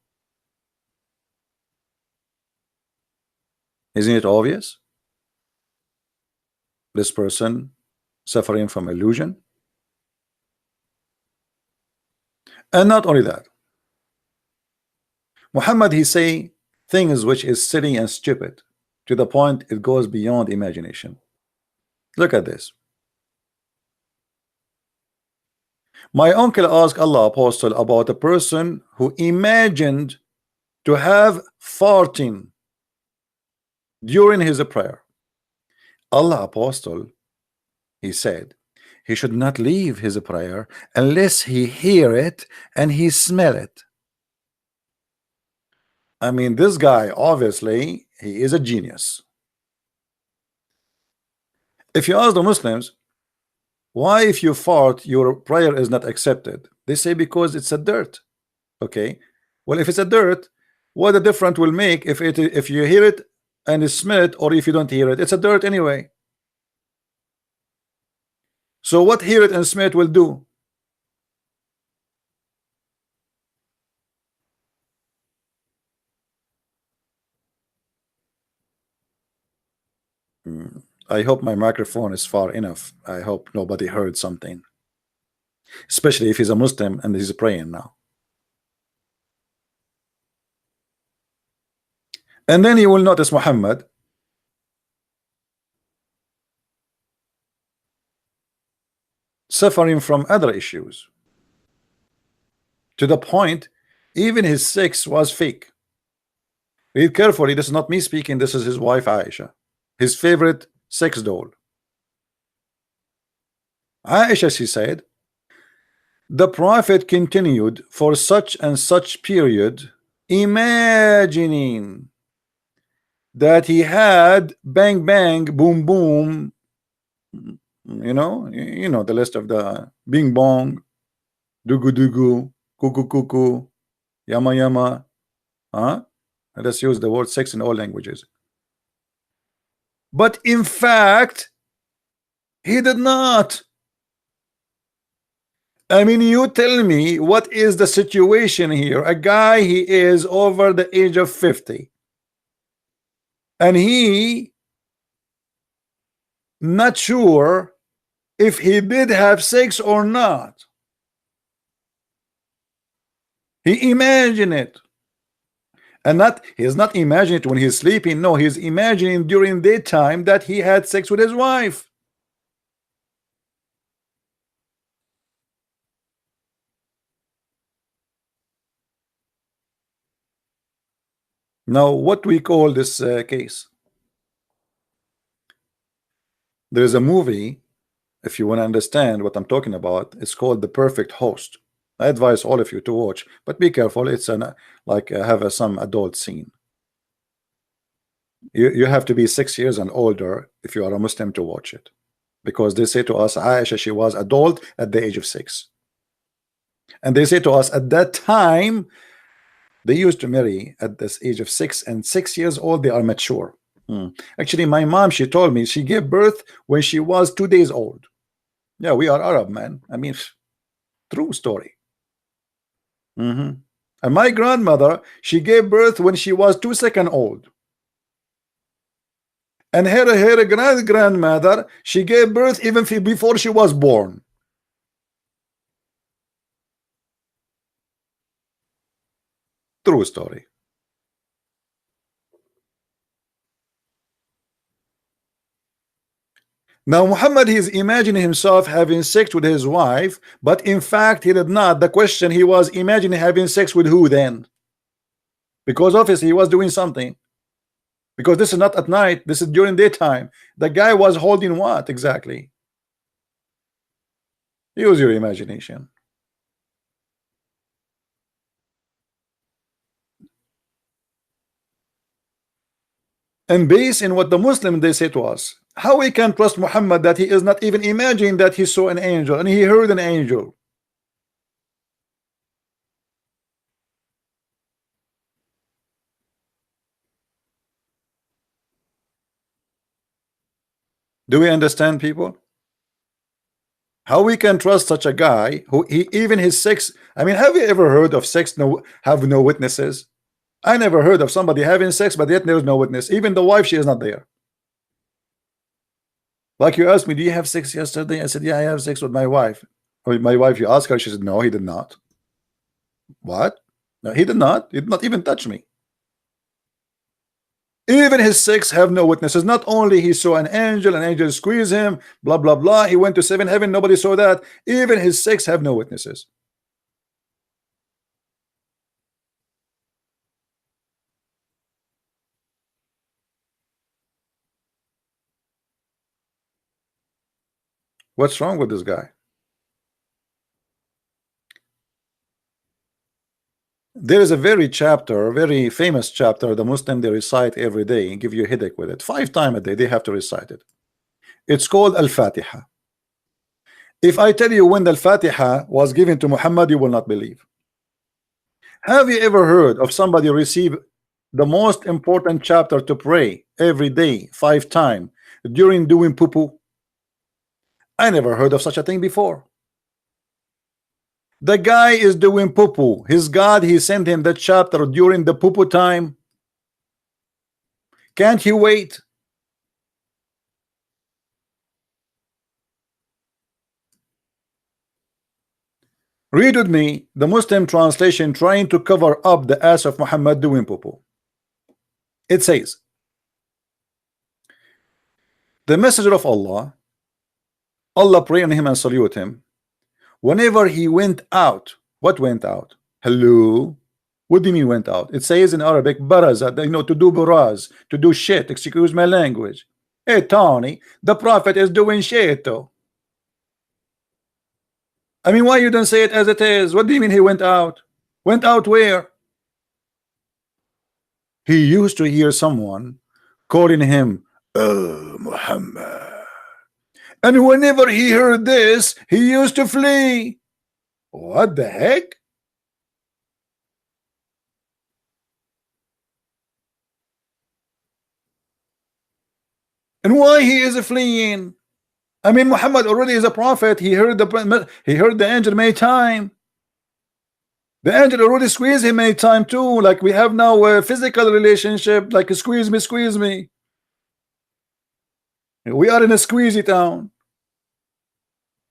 Isn't it obvious? This person suffering from illusion. And not only that, Muhammad he say things which is silly and stupid to the point it goes beyond imagination. Look at this. My uncle asked Allah apostle about a person who imagined to have farting during his prayer. Allah apostle he said he should not leave his prayer unless he hear it and he smell it. I mean, this guy obviously he is a genius. If you ask the Muslims why if you fart your prayer is not accepted, they say because it's a dirt. Okay, well, if it's a dirt, what a difference will make if you hear it and smell it, or if you don't hear it? It's a dirt anyway. So what hear it and smell it will do? I hope my microphone is far enough. I hope nobody heard something, especially if he's a Muslim and he's praying now. And then you will notice Muhammad suffering from other issues, to the point even his sex was fake. Read carefully, this is not me speaking, this is his wife Aisha, his favorite sex doll. Aisha, she said, the prophet continued for such and such period imagining that he had bang bang boom boom, you know the list of the bing bong, dugu dugu, kuku kuku, yama yama, huh? Let's use the word sex in all languages. But in fact he did not. I mean, you tell me what is the situation here? A guy, he is over the age of 50, and he not sure if he did have sex or not. He imagine it, and not he's not imagining it when he's sleeping. No, he's imagining during daytime that he had sex with his wife. Now, what we call this case? There is a movie, if you want to understand what I'm talking about, it's called The Perfect Host. I advise all of you to watch, but be careful. It's an like have some adult scene. You have to be 6 years and older if you are a Muslim to watch it, because they say to us, Aisha, she was adult at the age of 6, and they say to us at that time they used to marry at this age of 6, and 6 years old they are mature. Actually, my mom, she told me she gave birth when she was 2 days old. Yeah, we are Arab, man. I mean, true story. And my grandmother, she gave birth when she was 2 seconds old. And her grandmother, she gave birth even before she was born. True story. Now Muhammad, he is imagining himself having sex with his wife, but in fact he did not. The question, he was imagining having sex with who then? Because obviously he was doing something. Because this is not at night, this is during daytime. The guy was holding what exactly? Use your imagination. And based in what the Muslim they say to us, how we can trust Muhammad that he is not even imagining that he saw an angel and he heard an angel? Do we understand, people? How we can trust such a guy who he even his sex? I mean, have you ever heard of sex have no witnesses? I never heard of somebody having sex, but yet there's no witness. Even the wife, she is not there. Like you asked me, do you have sex yesterday? I said, yeah, I have sex with my wife. Or my wife, you ask her, she said, no, he did not. What? No, he did not. He did not even touch me. Even his sex have no witnesses. Not only he saw an angel squeeze him, blah blah blah. He went to seven heaven, nobody saw that. Even his sex have no witnesses. What's wrong with this guy? There is a very famous chapter, the Muslim they recite every day and give you a headache with it. 5 times a day they have to recite it. It's called Al-Fatiha. If I tell you when the Al-Fatiha was given to Muhammad, you will not believe. Have you ever heard of somebody receive the most important chapter to pray every day 5 times during doing poo-poo? I never heard of such a thing before. The guy is doing poo-poo. His God, he sent him that chapter during the poo-poo time. Can't he wait? Read with me the Muslim translation trying to cover up the ass of Muhammad doing poo-poo. It says, the messenger of Allah, Allah pray on him and salute him, whenever he went out. What went out? Hello? What do you mean went out? It says in Arabic, baraza, to do buraz, to do shit, excuse my language. Hey Tony, the Prophet is doing shit though. I mean, why you don't say it as it is? What do you mean he went out? Went out where? He used to hear someone calling him, oh Muhammad. And whenever he heard this, he used to flee. What the heck? And why he is fleeing? I mean, Muhammad already is a prophet. He heard the angel many times. The angel already squeezed him many times too. Like we have now a physical relationship, like squeeze me, squeeze me. We are in a squeezy town.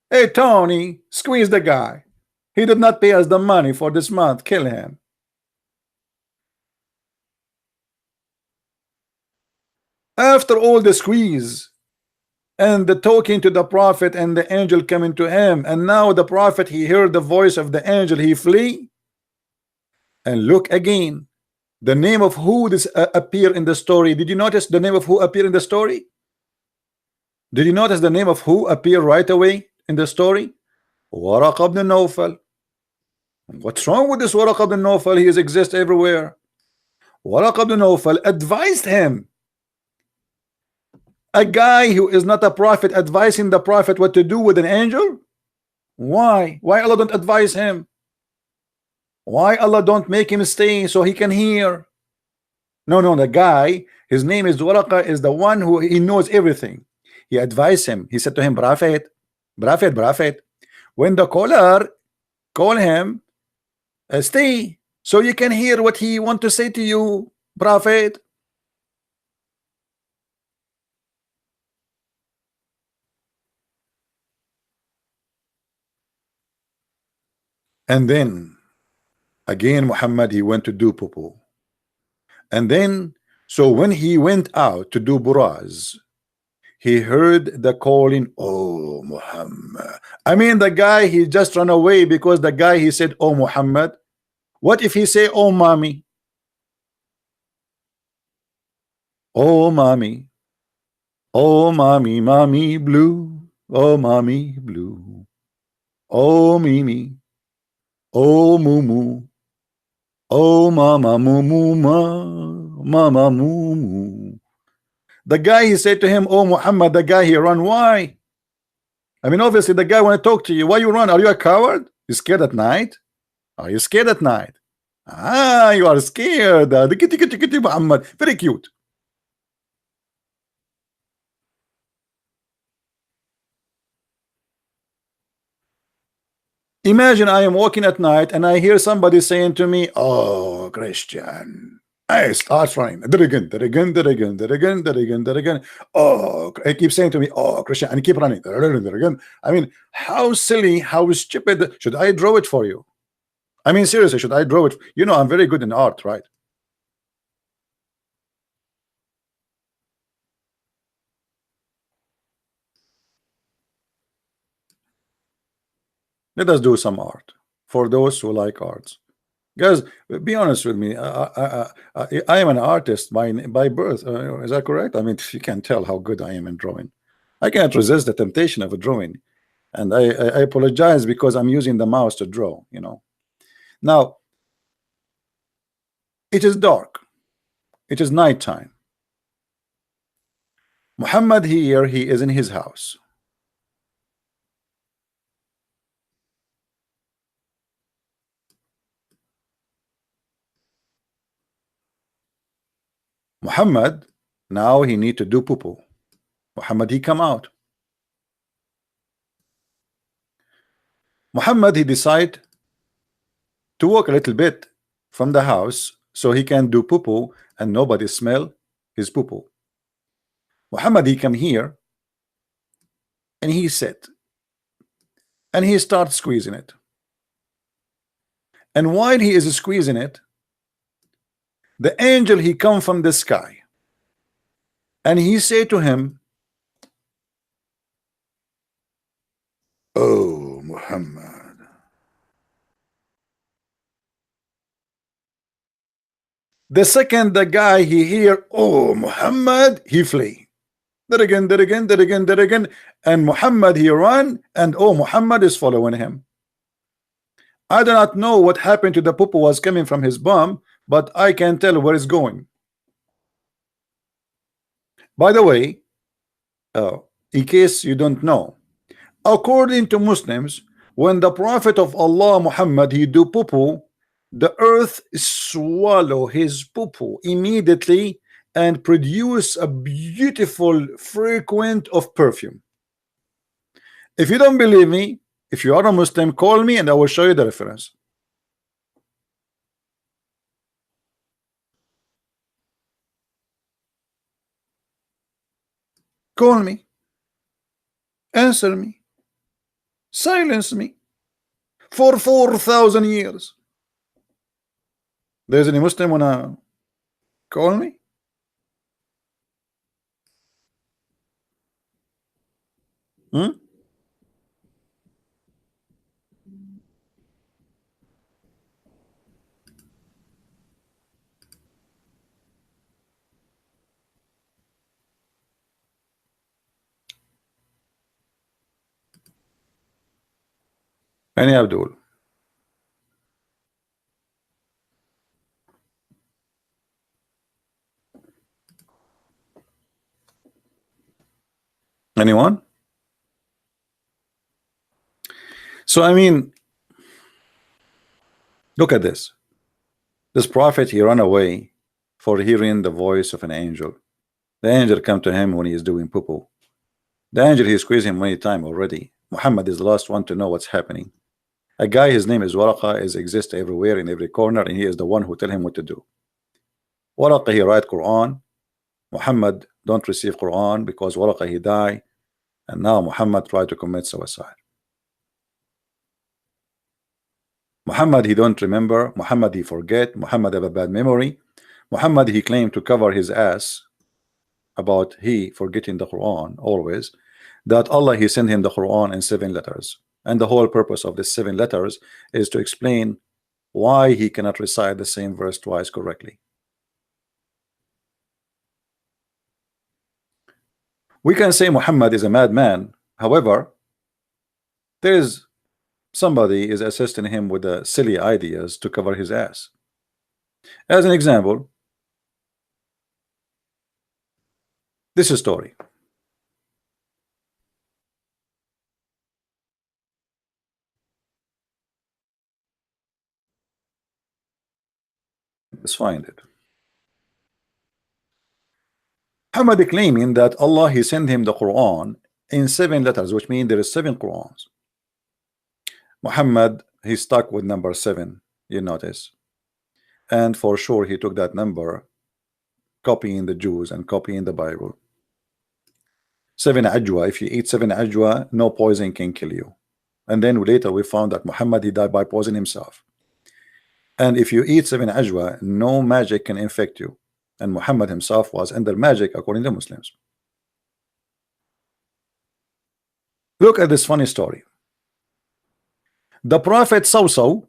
Hey Tony, squeeze the guy. He did not pay us the money for this month. Kill him. After all the squeeze and the talking to the prophet and the angel coming to him, and now the prophet, he heard the voice of the angel, he flee. And look again, the name of who this appear in the story. Did you notice the name of who appear in the story? Did you notice the name of who appear right away in the story? Waraq ibn Nawfal. What's wrong with this Waraq ibn Nawfal? He exists everywhere. Waraq ibn Nawfal advised him. A guy who is not a prophet advising the prophet what to do with an angel? Why? Why Allah don't advise him? Why Allah don't make him stay so he can hear? No, the guy, his name is Waraqa, is the one who he knows everything. He advised him. He said to him, Prophet, when the caller call him, stay so you can hear what he want to say to you, Prophet. And then again Muhammad, he went to do poo. And then so when he went out to do buraz, he heard the calling, oh Muhammad. I mean, the guy, he just ran away because the guy, he said, oh Muhammad. What if he say, oh mommy? Oh mommy. Oh mommy, mommy blue. Oh mommy blue. Oh Mimi. Oh Mumu. Oh mama Mumu mama Mumu. The guy, he said to him, oh Muhammad. The guy, he run. Why? I mean, obviously the guy want to talk to you. Why you run? Are you a coward? You scared at night? Are you scared at night? Ah, you are scared. The kitty kitty kitty Muhammad. Very cute. Imagine I am walking at night and I hear somebody saying to me, oh Christian. I start running. Oh, I keep saying to me, oh Christian, and keep running. I mean, how silly, how stupid. Should I draw it for you? I mean, seriously, should I draw it? You know, I'm very good in art, right? Let us do some art for those who like arts. Guys, be honest with me. I am an artist by birth. Is that correct? I mean, you can tell how good I am in drawing. I can't resist the temptation of a drawing, and I apologize because I'm using the mouse to draw. You know. Now, it is dark. It is nighttime. Muhammad here, he is in his house. Muhammad, now he need to do poo-poo. Muhammad, he come out. Muhammad, he decide to walk a little bit from the house so he can do poo-poo and nobody smell his poo-poo. Muhammad, he come here and he sit and he starts squeezing it. And while he is squeezing it, the angel, he come from the sky and he say to him, oh Muhammad, the second the guy he hear, oh Muhammad, he flee. That again, and Muhammad, he run, and oh Muhammad is following him. I do not know what happened to the poo was coming from his bum, but I can tell where it's going. By the way, in case you don't know, according to Muslims, when the Prophet of Allah Muhammad, he do poo, the earth swallow his poo immediately and produce a beautiful frequent of perfume. If you don't believe me, if you are a Muslim, call me and I will show you the reference. Call me, answer me, silence me for 4,000 years. There's any Muslim wanna call me? Hmm? Any Abdul? Anyone? So I mean, look at this. This prophet, he ran away for hearing the voice of an angel. The angel come to him when he is doing poo-poo. The angel, he squeezed him many times already. Muhammad is the last one to know what's happening. A guy, his name is Waraqa, is exist everywhere in every corner, and he is the one who tell him what to do. Waraqa, he write Quran. Muhammad don't receive Quran because Waraqa, he die, and now Muhammad try to commit suicide. Muhammad, he don't remember. Muhammad, he forget. Muhammad have a bad memory. Muhammad, he claimed to cover his ass about he forgetting the Quran always, that Allah, he sent him the Quran in 7 letters, and the whole purpose of the 7 letters is to explain why he cannot recite the same verse twice correctly. We can say Muhammad is a madman. However, there is somebody is assisting him with the silly ideas to cover his ass. As an example, this is story. Let's find it. Muhammad claiming that Allah, he sent him the Quran in 7 letters, which means there is 7 Qurans. Muhammad, he stuck with number 7, you notice, and for sure he took that number, copying the Jews and copying the Bible. 7 ajwa, if you eat 7 ajwa, no poison can kill you. And then later we found that Muhammad, he died by poison himself. And if you eat 7 ajwa, no magic can infect you. And Muhammad himself was under magic according to Muslims. Look at this funny story. The prophet Sawsaw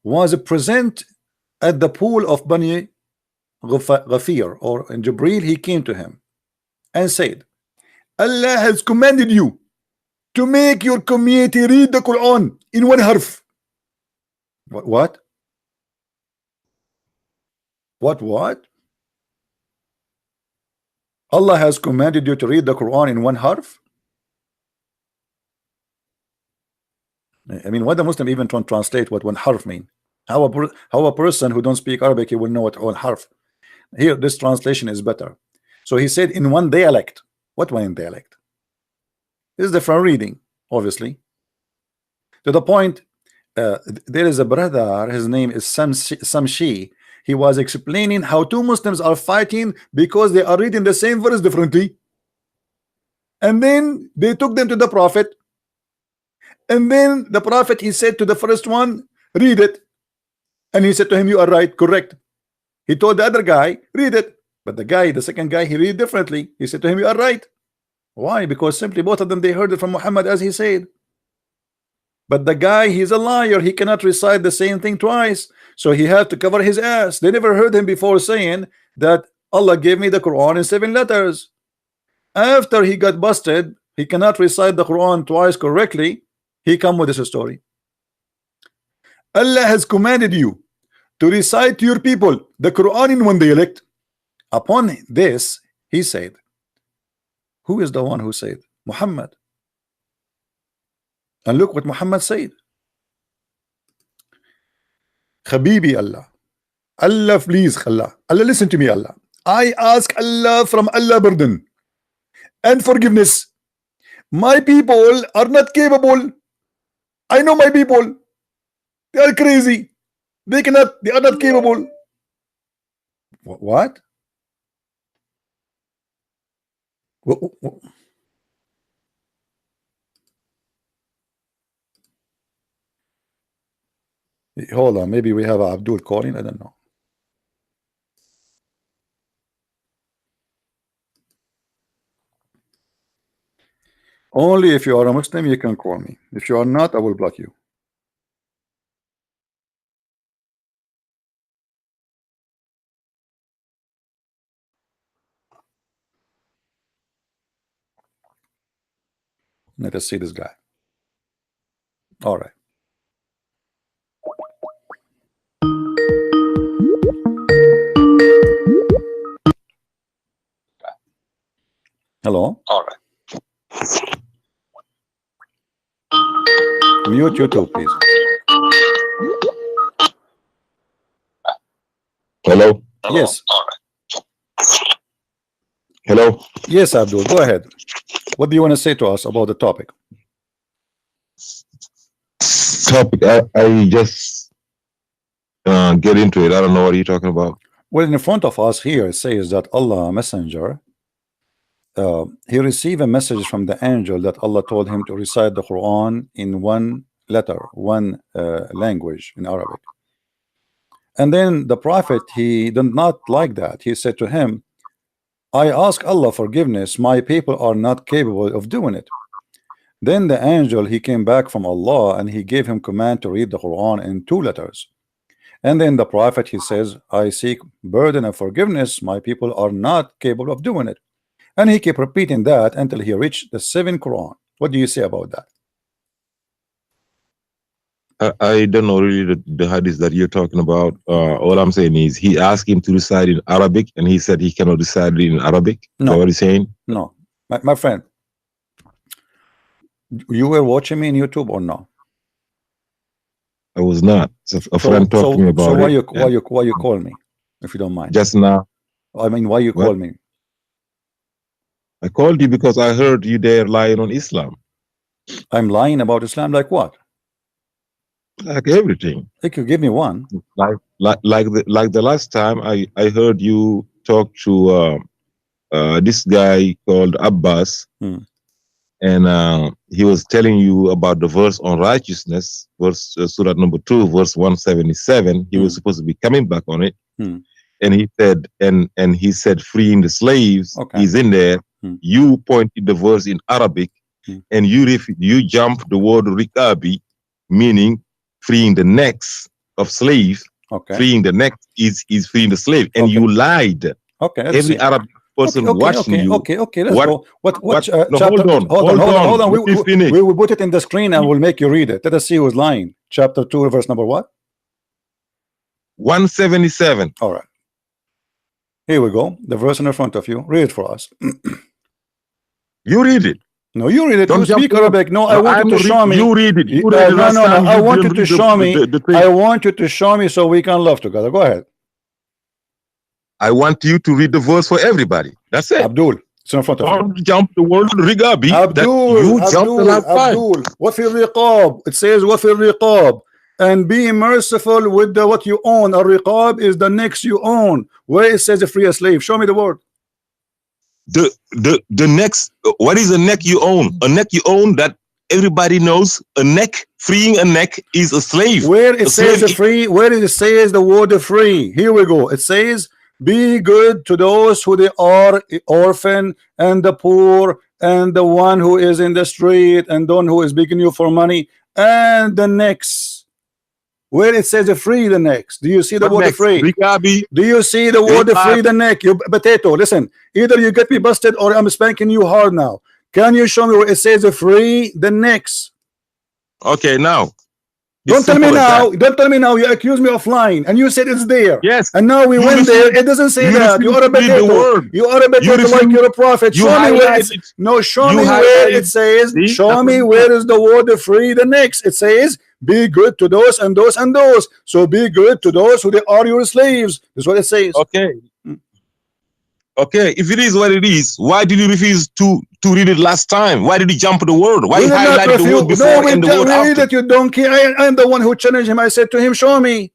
was present at the pool of Bani Ghafir, or in Jibril, he came to him and said, Allah has commanded you to make your community read the Quran in 1 harf. What? What? Allah has commanded you to read the Quran in 1 harf? I mean, why the Muslim even trying to translate what 1 harf mean? How a person who don't speak Arabic, he will know what 1 harf. Here, this translation is better. So he said in 1 dialect. What 1 dialect? This is the different reading, obviously. To the point, there is a brother, his name is Samshi. He was explaining how 2 Muslims are fighting because they are reading the same verse differently. And then they took them to the Prophet. And then the Prophet, he said to the first one, read it. And he said to him, you are right, correct. He told the other guy, read it. But the second guy, he read differently. He said to him, you are right. Why? Because simply both of them, they heard it from Muhammad as he said. But the guy, he's a liar. He cannot recite the same thing twice. So he had to cover his ass. They never heard him before saying that Allah gave me the Quran in 7 letters. After he got busted, he cannot recite the Quran twice correctly. He come with this story. Allah has commanded you to recite to your people the Quran in 1 dialect. Upon this, he said, who is the one who said? Muhammad. And look what Muhammad said. Habibi Allah. Allah, please, Allah. Allah, listen to me, Allah. I ask Allah from Allah burden and forgiveness. My people are not capable. I know my people. They are crazy. They cannot. They are not capable. What? Hold on. Maybe we have Abdul calling. I don't know. Only if you are a Muslim, you can call me. If you are not, I will block you. Let us see this guy. All right. Hello. All right. Mute YouTube, please. Hello. Yes. All right. Hello. Yes, Abdul. Go ahead. What do you want to say to us about the topic? I just get into it. I don't know what you're talking about. Well, in front of us here it says that Allah Messenger, he received a message from the angel that Allah told him to recite the Quran in one letter, one language in Arabic. And then the Prophet, he did not like that. He said to him, I ask Allah forgiveness. My people are not capable of doing it. Then the angel, he came back from Allah and he gave him command to read the Quran in two letters. And then the Prophet, he says, I seek burden and forgiveness. My people are not capable of doing it. And he kept repeating that until he reached the seventh Quran. What do you say about that? I don't know really the hadith that you're talking about. All I'm saying is he asked him to recite in Arabic and he said he cannot recite it in Arabic. No. Is that what he's saying? No. My friend, you were watching me in YouTube or no? I was not. A friend talked to me about so it. Why you call me, if you don't mind? Just now. I mean, why you call me? I called you because I heard you there lying on Islam. I'm lying about Islam, like what? Like everything. If you give me one. Like the last time I heard you talk to this guy called Abbas, and he was telling you about the verse on righteousness, verse Surah number 2, verse 177. He was supposed to be coming back on it, and he said, and he said, freeing the slaves is in there. You pointed the verse in Arabic, and you jumped the word rikabi, meaning freeing the necks of slaves. Freeing the neck is freeing the slave, and you lied. Every Arab person watching you. Okay, let's go. What no, chapter? Hold on. We will put it in the screen and we'll make you read it. Let us see who's lying. Chapter 2, verse number what? 177. All right. Here we go. The verse in front of you. Read it for us. You read it. No, you read it. Don't you speak Arabic. No, I want you to show me. You read it. You read it. No. I want you to show me. I want you to show me so we can love together. Go ahead. I want you to read the verse for everybody. That's it. Abdul, it's in front of you. Don't jump the word rigabi. Abdul, what fi riqab? It says what fi riqab. And be merciful with what you own. A riqab is the necks you own. Where it says a free a slave. Show me the word. The next, what is a neck you own? A neck you own that everybody knows. A neck, freeing a neck is a slave. Where it says a free, where it says the word free. Here we go. It says, be good to those who they are orphan and the poor and the one who is in the street and the one who is begging you for money and the next. Where it says free the next. Do you see the word free? Do you see the word free the neck? You potato, listen. Either you get me busted or I'm spanking you hard now. Can you show me where it says free the next? Okay, now. Don't tell me now. Don't tell me now. You accuse me of lying, and you said it's there. Yes. And now we went there. It doesn't say that. You are a potato. You are a potato like you're a prophet. Show me where it's. No, show me where it says. Show me where is the word free the next. It says, be good to those and those and those. So be good to those who they are your slaves. That's what it says. Okay. Okay, if it is what it is, why did you refuse to read it last time? Why did you jump the word? Why We you did not highlighted the word refuse. before No, we and the word read after? it, you donkey. I'm the one who challenged him. I said to him, show me.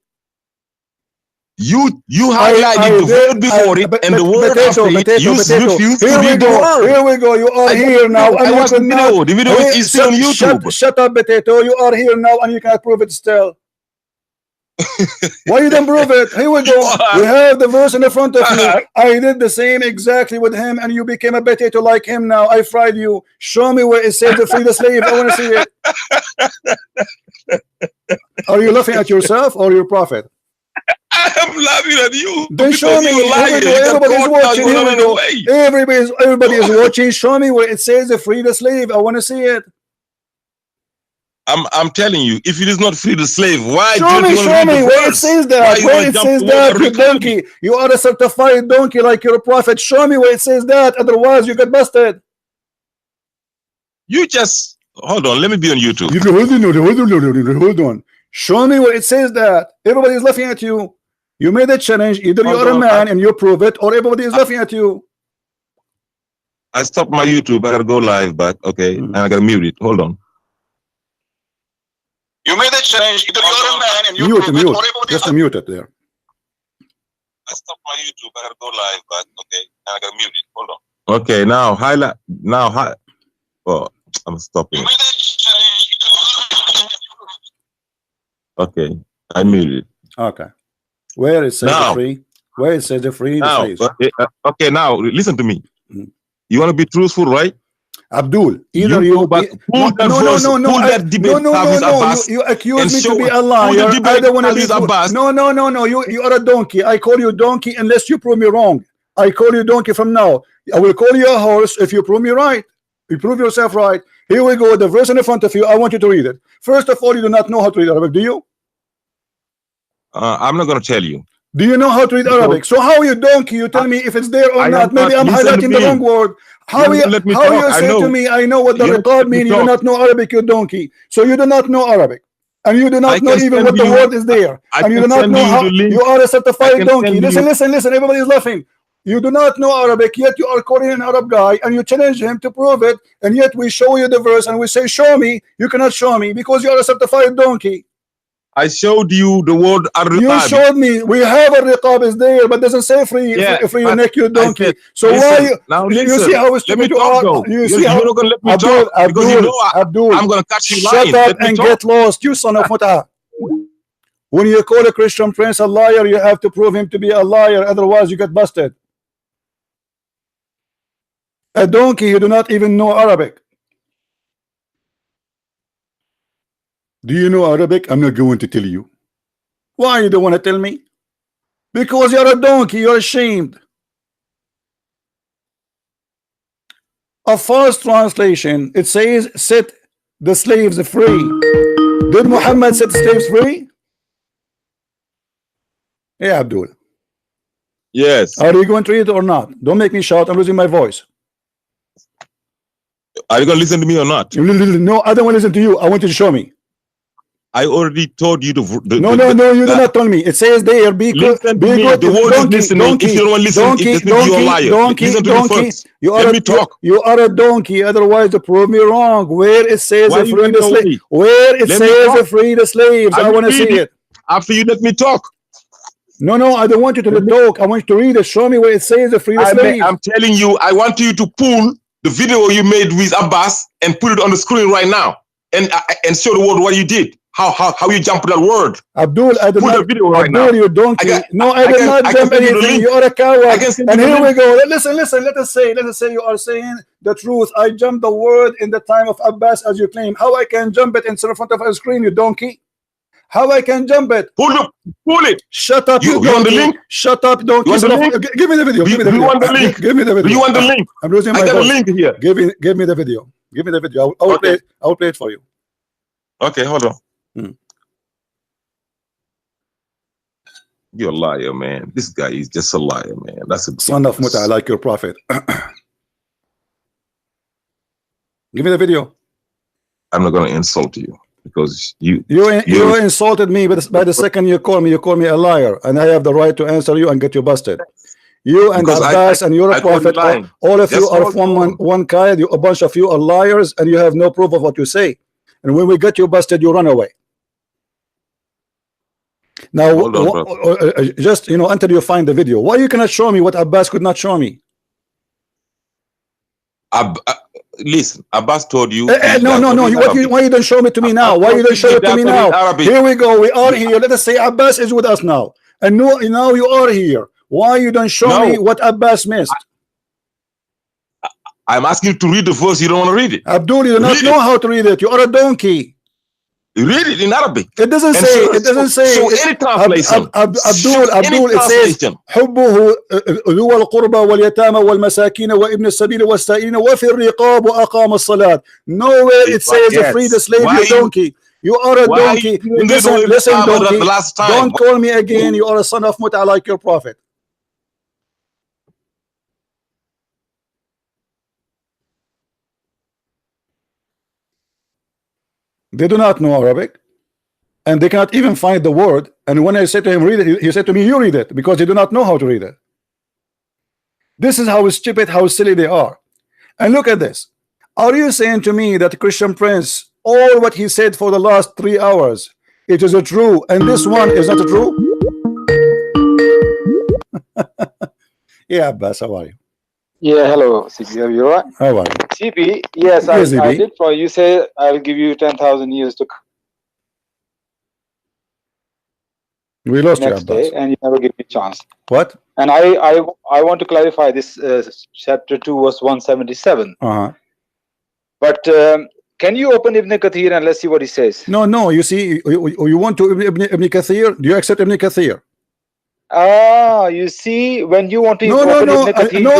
You highlighted the word before it and the word after it. You refused to Here we read the go. word. Here we go. You are I got here now, and I you watched the cannot. video. The video is still on YouTube. Shut up, potato. You are here now, and you cannot prove it still. Why you don't prove it? Here we go. We have the verse in the front of you. I did the same exactly with him, and you became a potato like him now. I fried you. Show me where it says to free the slaves. I want to see it. Are you laughing at yourself or your prophet? I'm laughing at you. Then show me. Everybody's watching. Here we go. Everybody is watching. Show me where it says to free the slave. I want to see it. I'm telling you, if it is not free the slave, why show me where it says that? Where it says that, you donkey? You are a certified donkey like your prophet. Show me where it says that, otherwise you get busted. You just hold on, let me be on YouTube. Hold on. Show me where it says that. Everybody is laughing at you. You made a challenge, either you are a man and you prove it, or everybody is laughing at you. I stopped my YouTube, I gotta go live back, okay, and I gotta mute it. Hold on. You made a change. Either you're a man and you mute. Just mute it there. I stopped my YouTube. I gotta go live back. Okay, and I gotta mute it. Hold on. Okay, now highlight. Now oh, I'm stopping. You made a change. Okay, I muted it. Okay. Where it says the free? Where it says the free? Now, okay. Now listen to me. You want to be truthful, right? Abdul, either you accuse me to be a liar. I don't want to be. No. You are a donkey. I call you donkey unless you prove me wrong. I call you donkey from now. I will call you a horse if you prove me right. You prove yourself right. Here we go. The verse in front of you. I want you to read it. First of all, you do not know how to read Arabic, do you? I'm not going to tell you. Do you know how to read Arabic? So how you donkey? You tell me if it's there or not. Maybe I'm highlighting the wrong word. How you say to me, I know what the riqab means. You do not know Arabic, you donkey. So you do not know Arabic. And you do not know even what the word is there. And you do not know how you are a certified donkey. Listen. Everybody is laughing. You do not know Arabic, yet you are calling an Arab guy and you challenge him to prove it. And yet we show you the verse and we say, show me. You cannot show me because you are a certified donkey. I showed you the word ar-riqab. You showed me. We have a riqab is there, but doesn't say free your neck, you donkey. Said, so listen, why you see how stupid you are? You see how you're not gonna let me talk because you know I'm gonna catch you lying. Shut up and get lost, you son of mut'ah. When you call a Christian prince a liar, you have to prove him to be a liar, otherwise you get busted. A donkey, you do not even know Arabic. Do you know Arabic? I'm not going to tell you. Why you don't want to tell me? Because you're a donkey, you're ashamed. A false translation, it says set the slaves free. Did Muhammad set slaves free? Yeah, Abdul. Yes. Are you going to read it or not? Don't make me shout, I'm losing my voice. Are you going to listen to me or not? No, I don't want to listen to you. I want you to show me. I already told you no, you did not tell me. It says there, be good. The word is listening. If you don't want to listen, you're a liar. Donkey. You are a donkey. Otherwise, to prove me wrong. Where it says free the slaves. Where it says free the slaves. I want to see it. After you let me talk. No, I don't want you to talk. I want you to read it. Show me where it says free the slaves. I'm telling you, I want you to pull the video you made with Abbas and put it on the screen right now and show the world what you did. How you jump that word? Abdul, I did not. Video right Abdul, you donkey. No, I did not jump anything. You are a coward. And here we go. Listen. Let us say you are saying the truth. I jumped the word in the time of Abbas, as you claim. How I can jump it in front of a screen, you donkey? How I can jump it? Pull it. Shut up, you want the link? Shut up, donkey. Give me the video. Give me the video. You want the link? Give me the video. You want the link? I'm losing my voice. I got a link here. Give me the video. Give me the video. I will play it for you. Okay, hold on. You're a liar, man. This guy is just a liar, man. That's a son of Muta, like your prophet. Give me the video. I'm not going to insult you because you insulted me, but by the second you call me a liar, and I have the right to answer you and get you busted. You and because Abbas and you're a I call you prophet. lying. All of you That's are all. from one kind. You, a bunch of you are liars, and you have no proof of what you say. And when we get you busted, you run away. Now, Hold on, bro. just until you find the video. Why you cannot show me what Abbas could not show me? Listen, Abbas told you. No. Why you don't show me to me now? Why you don't show it to me now? Here we go. We are here. Let us say Abbas is with us now, and now you are here. Why you don't show me what Abbas missed? I'm asking you to read the verse. You don't want to read it. Abdul, you do not know how to read it. You are a donkey. Read it in Arabic. It doesn't say. It doesn't say. So any translation. Abdul, it says حبه ذو القربى واليتامى والمساكين وابن السبيل والسائلين وفي الرقاب وأقام الصلاة. Nowhere it says free the slave. You donkey. You are a donkey. Listen, donkey. Don't call me again. You are a son of Muta like your prophet. They do not know Arabic, and they cannot even find the word. And when I said to him, read it, he said to me, you read it, because they do not know how to read it. This is how stupid, how silly they are. And look at this. Are you saying to me that Christian Prince, all what he said for the last 3 hours, it is a true, and this one is not a true? Yeah, Abbas, how are you? Yeah, hello, CP. Are you all right? How are you? CP, yes, I did for you. Say I'll give you 10,000 years to We lost you, next Abbas. day, and you never give me a chance. What? And I want to clarify this chapter 2, verse 177. But can you open Ibn Kathir and let's see what he says? No. You see, you want to Ibn Kathir? Do you accept Ibn Kathir? You see, when you want to no,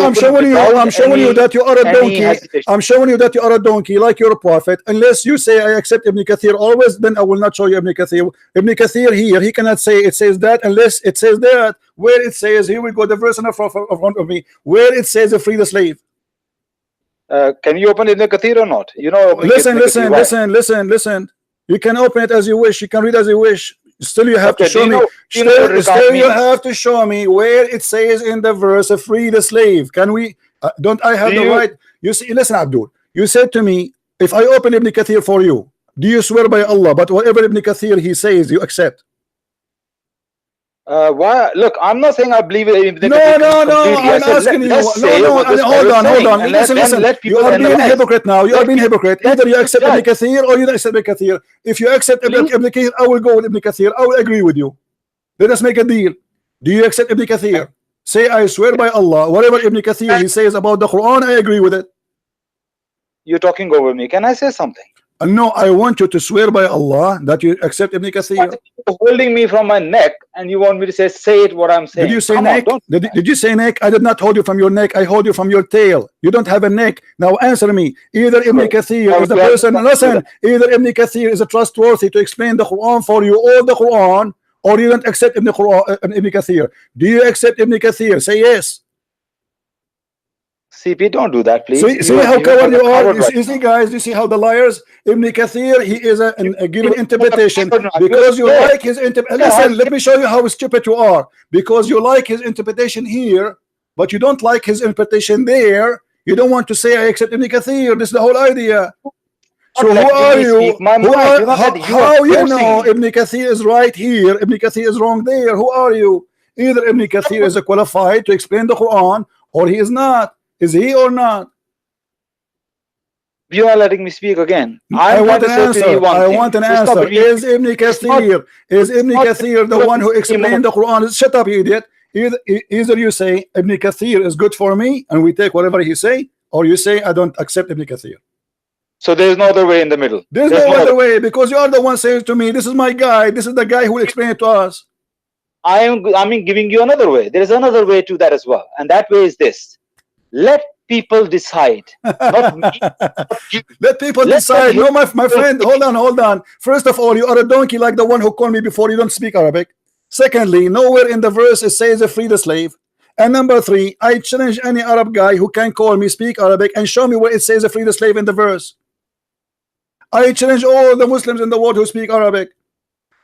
I'm showing you that you are a donkey. I'm showing you that you are a donkey, like your prophet. Unless you say I accept Ibn Kathir always, then I will not show you Ibn Kathir. Ibn Kathir here, he cannot say it says that unless it says that. Where it says, here we go, the verse in front of me, where it says free the slave. Can you open Ibn Kathir or not? You know. Listen. You can open it as you wish. You can read as you wish. Still, you have to show me. Still, you have to show me where it says in the verse free the slave. Can we? Don't I have the right? You see, listen, Abdul. You said to me, if I open Ibn Kathir for you, do you swear by Allah? But whatever Ibn Kathir he says, you accept. Why? Look, I'm not saying I believe in Ibn Kathir. No. I'm asking you. Hold on. Listen. You are being a hypocrite now. You are being a hypocrite. Either you accept Ibn Kathir or you don't accept Ibn Kathir. If you accept Ibn Kathir, I will go with Ibn Kathir. I will agree with you. Let us make a deal. Do you accept Ibn Kathir? Say, I swear by Allah, whatever Ibn Kathir he says about the Quran, I agree with it. You're talking over me. Can I say something? No, I want you to swear by Allah that you accept Ibn Kathir. You're holding me from my neck and you want me to say it what I'm saying. Did you say neck? Did you say neck? I did not hold you from your neck. I hold you from your tail. You don't have a neck. Now answer me. Either Ibn Kathir is the person, listen, either Ibn Kathir is trustworthy to explain the Quran for you or the Quran, or you don't accept Ibn Kathir. Do you accept Ibn Kathir? Say yes. CP, don't do that, please. See how coward you are. You see, guys, you see how the liars. Ibn Kathir, he is a given interpretation because you like his interpretation. Listen, let me show you how stupid you are. Because you like his interpretation here, but you don't like his interpretation there. You don't want to say I accept Ibn Kathir. This is the whole idea. So who are you? How you know Ibn Kathir is right here? Ibn Kathir is wrong there. Who are you? Either Ibn Kathir is qualified to explain the Quran, or he is not. Is he or not? You are letting me speak again. I want an answer. Is Ibn Kathir the one who explained the Quran? Shut up, you idiot. Either you say Ibn Kathir is good for me and we take whatever he say, or you say I don't accept Ibn Kathir. So there's no other way in the middle. There's no other way, because you are the one saying to me, this is my guy, this is the guy who will explain it to us. I mean giving you another way. There is another way to that as well, and that way is this. Let people decide. Not me. Let people decide. No, my friend, hold on. First of all, you are a donkey like the one who called me before. You don't speak Arabic. Secondly, nowhere in the verse it says free the slave. And number three, I challenge any Arab guy who can call me, speak Arabic, and show me where it says free the slave in the verse. I challenge all the Muslims in the world who speak Arabic.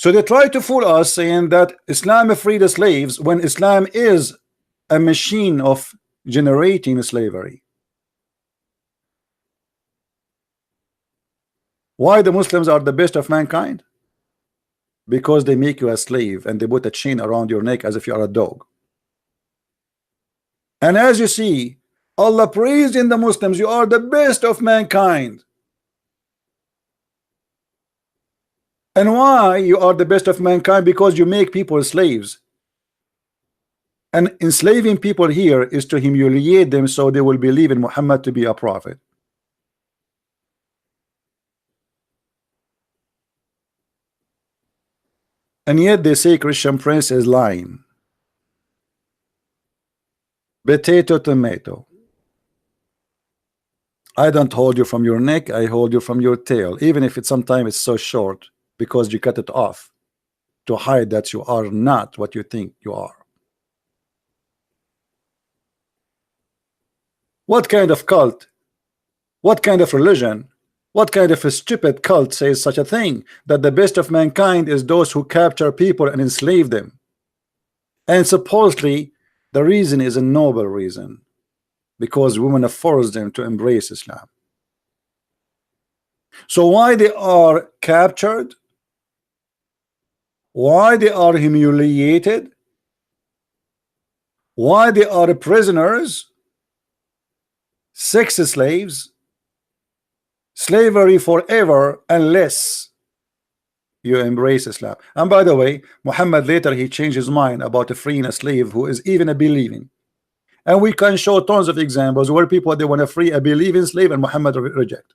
So they try to fool us saying that Islam freed the slaves when Islam is a machine of generating slavery. Why the Muslims are the best of mankind? Because they make you a slave and they put a chain around your neck as if you are a dog. And as you see, Allah praised in the Muslims, you are the best of mankind. And why you are the best of mankind? Because you make people slaves. And enslaving people here is to humiliate them so they will believe in Muhammad to be a prophet. And yet they say Christian Prince is lying. Potato, tomato. I don't hold you from your neck, I hold you from your tail, even if sometimes it's so short, because you cut it off to hide that you are not what you think you are. What kind of cult, what kind of religion, what kind of a stupid cult says such a thing, that the best of mankind is those who capture people and enslave them? And supposedly the reason is a noble reason, because women have forced them to embrace Islam. So why they are captured, why they are humiliated, why they are prisoners, sex slaves, slavery forever, unless you embrace Islam. And by the way, Muhammad later he changed his mind about freeing a slave who is even a believing. And we can show tons of examples where people they want to free a believing slave and Muhammad reject.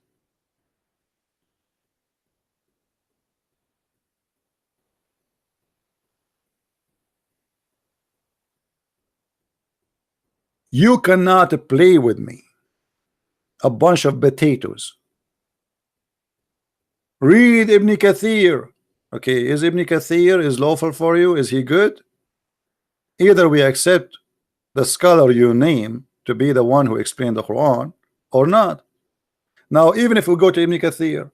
You cannot play with me. A bunch of potatoes. Read Ibn Kathir. Okay, is Ibn Kathir is lawful for you? Is he good? Either we accept the scholar you name to be the one who explained the Quran or not. Now, even if we go to Ibn Kathir,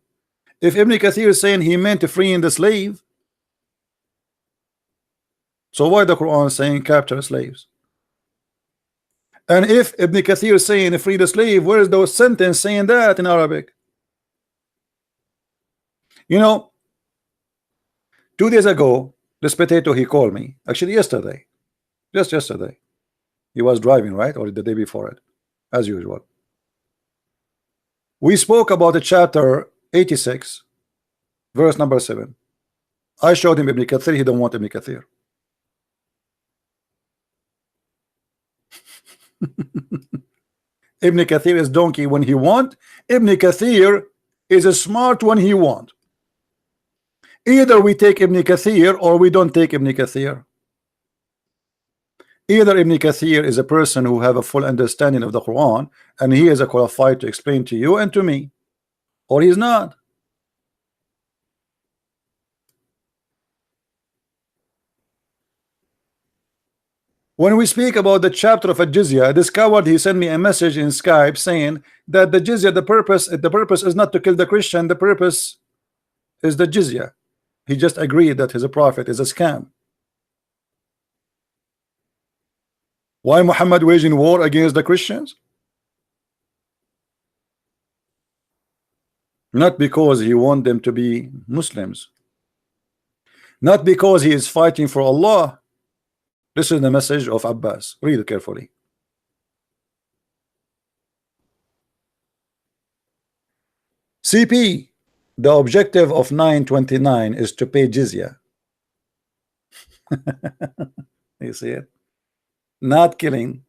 if Ibn Kathir is saying he meant to freeing the slave, so why the Quran is saying capture slaves? And if Ibn Kathir is saying free the slave, where is the sentence saying that in Arabic? You know, 2 days ago, this potato he called me, actually yesterday, just yesterday. He was driving, right? Or the day before it, as usual. We spoke about the chapter 86, verse number 7. I showed him Ibn Kathir, he don't want Ibn Kathir. Ibn Kathir is donkey when he want. Ibn Kathir is a smart when he want. Either we take Ibn Kathir or we don't take Ibn Kathir. Either Ibn Kathir is a person who have a full understanding of the Quran and he is a qualified to explain to you and to me, or he's not. When we speak about the chapter of Al-Jizya, this coward he sent me a message in Skype saying that the Jizya, the purpose is not to kill the Christian, the purpose is the Jizya. He just agreed that his prophet is a scam. Why Muhammad waging war against the Christians? Not because he wants them to be Muslims, not because he is fighting for Allah. This is the message of Abbas. Read it carefully. CP, the objective of 929 is to pay jizya. You see it? Not killing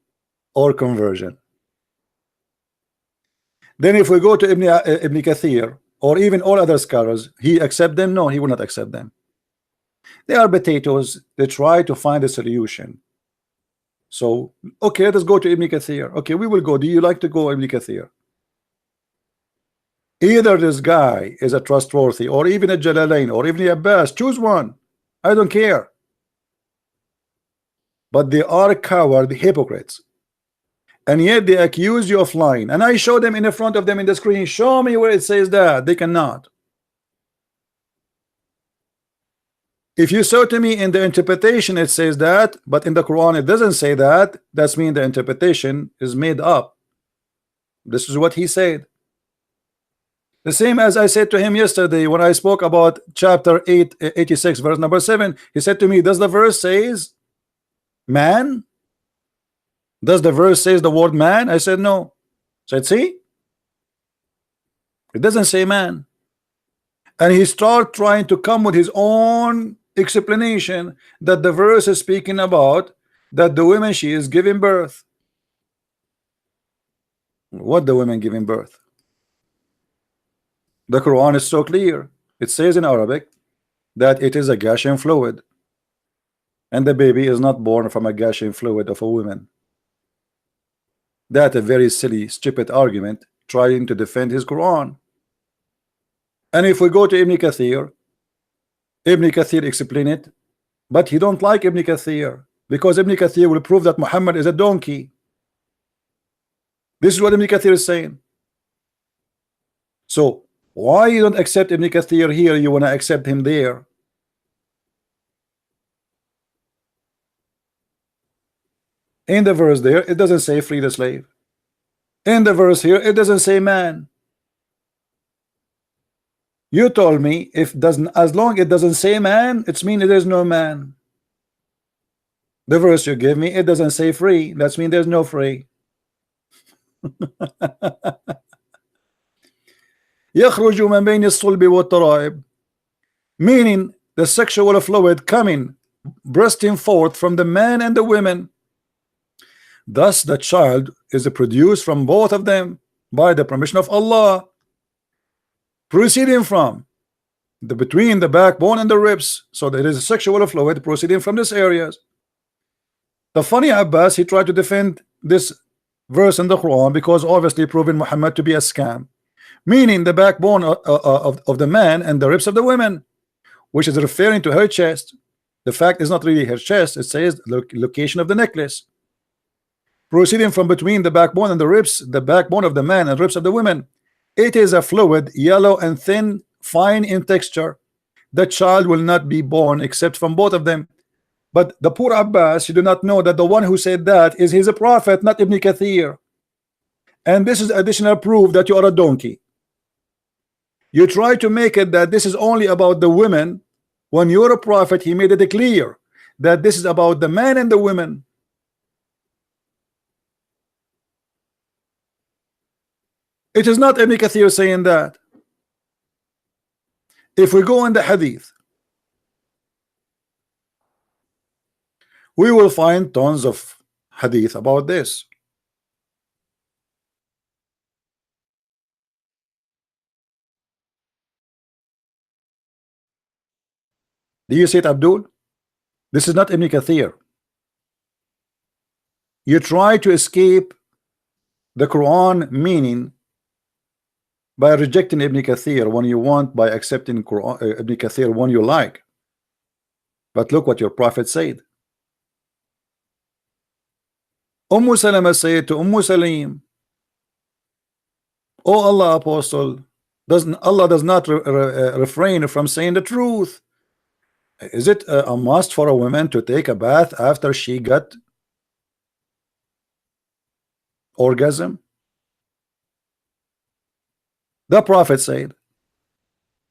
or conversion. Then if we go to Ibn Kathir or even all other scholars, he accept them? No, he will not accept them. They are potatoes. They try to find a solution. So, okay, let's go to Ibn Kathir. Okay, we will go. Do you like to go Ibn Kathir? Either this guy is a trustworthy or even a Jalalain or even Abbas. Choose one. I don't care. But they are coward hypocrites. And yet they accuse you of lying. And I show them in the front of them in the screen. Show me where it says that. They cannot. If you show to me in the interpretation it says that, but in the Quran it doesn't say that, that's mean the interpretation is made up. This is what he said. The same as I said to him yesterday when I spoke about chapter 86 verse number 7. He said to me, does the verse says man? Does the verse says the word man? I said no. I said, see, it doesn't say man. And he started trying to come with his own explanation that the verse is speaking about that the woman, she is giving birth. What the women giving birth? The Quran is so clear. It says in Arabic that it is a Gaussian fluid, and the baby is not born from a Gaussian fluid of a woman. That's a very silly, stupid argument trying to defend his Quran. And if we go to Ibn Kathir explain it, but he don't like Ibn Kathir because Ibn Kathir will prove that Muhammad is a donkey. This is what Ibn Kathir is saying. So why you don't accept Ibn Kathir here, you want to accept him there? In the verse there it doesn't say free the slave. In the verse here it doesn't say man. You told me if doesn't, as long it doesn't say man, it's mean there's no man. The verse you give me, it doesn't say free, that's mean there's no free. يخرج من بين الصلب والترائب, meaning the sexual fluid coming, bursting forth from the man and the women. Thus the child is produced from both of them by the permission of Allah, proceeding from between the backbone and the ribs. So there is a sexual fluid proceeding from these areas. The funny Abbas, he tried to defend this verse in the Quran because obviously proving Muhammad to be a scam, meaning the backbone of the man and the ribs of the women, which is referring to her chest. The fact is not really her chest, it says location of the necklace. Proceeding from between the backbone and the ribs, the backbone of the man and ribs of the women. It is a fluid, yellow and thin, fine in texture. The child will not be born except from both of them. But the poor Abbas, you do not know that the one who said that is his prophet, not Ibn Kathir. And this is additional proof that you are a donkey. You try to make it that this is only about the women, when you're a prophet, he made it clear that this is about the man and the women. It is not Ibn Kathir saying that. If we go in the hadith, we will find tons of hadith about this. Do you see it, Abdul? This is not Ibn Kathir. You try to escape the Quran meaning by rejecting Ibn Kathir when you want, by accepting Quran, Ibn Kathir when you like. But look what your prophet said. Salama said to Salim, "Oh Allah, apostle, Allah does not refrain from saying the truth. Is it a must for a woman to take a bath after she got orgasm?" The prophet said,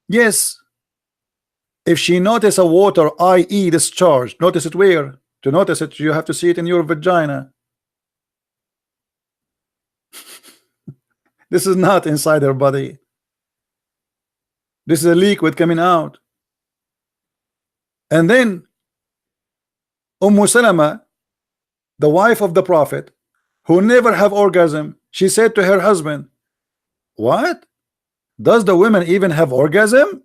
yes, if she notice a water, i.e. discharge. Notice it where? To notice it, you have to see it in your vagina. This is not inside her body. This is a liquid coming out. And then Salama, the wife of the prophet, who never have orgasm, she said to her husband, what? Does the women even have orgasm?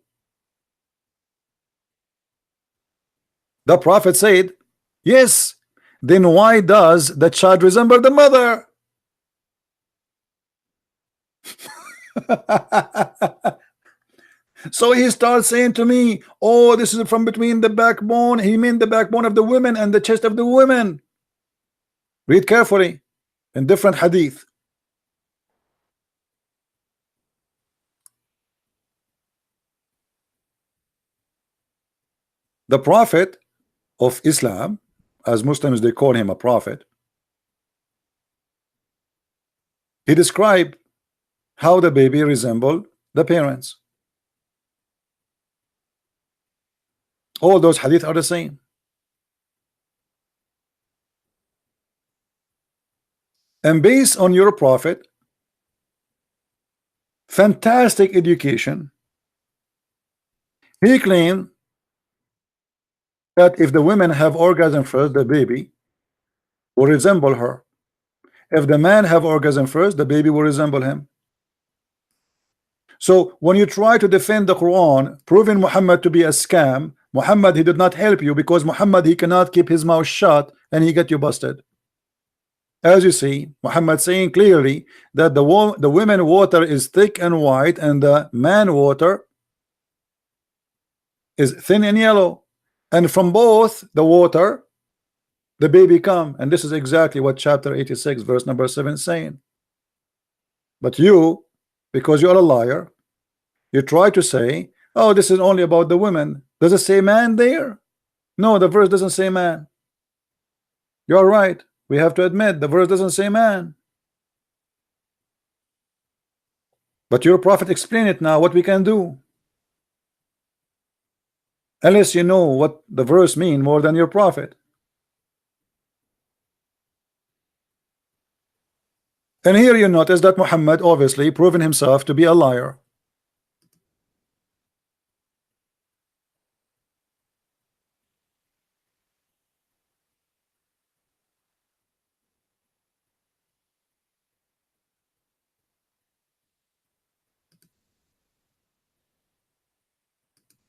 The prophet said, yes. Then why does the child resemble the mother? So he starts saying to me, oh, this is from between the backbone. He meant the backbone of the women and the chest of the women. Read carefully in different hadith. The Prophet of Islam, as Muslims they call him a prophet, he described how the baby resembled the parents. All those hadith are the same. And based on your prophet, fantastic education, he claimed that if the women have orgasm first, the baby will resemble her. If the man have orgasm first, the baby will resemble him. So when you try to defend the Quran, proving Muhammad to be a scam, Muhammad, he did not help you, because Muhammad, he cannot keep his mouth shut and he get you busted. As you see, Muhammad saying clearly that the women water is thick and white and the man water is thin and yellow, and from both the water the baby come. And this is exactly what chapter 86 verse number 7 is saying. But you, because you are a liar, you try to say, oh, this is only about the women. Does it say man there? No, the verse doesn't say man. You're right, we have to admit the verse doesn't say man. But your prophet explained it. Now what we can do, unless you know what the verse mean more than your prophet. And here you notice that Muhammad obviously proven himself to be a liar.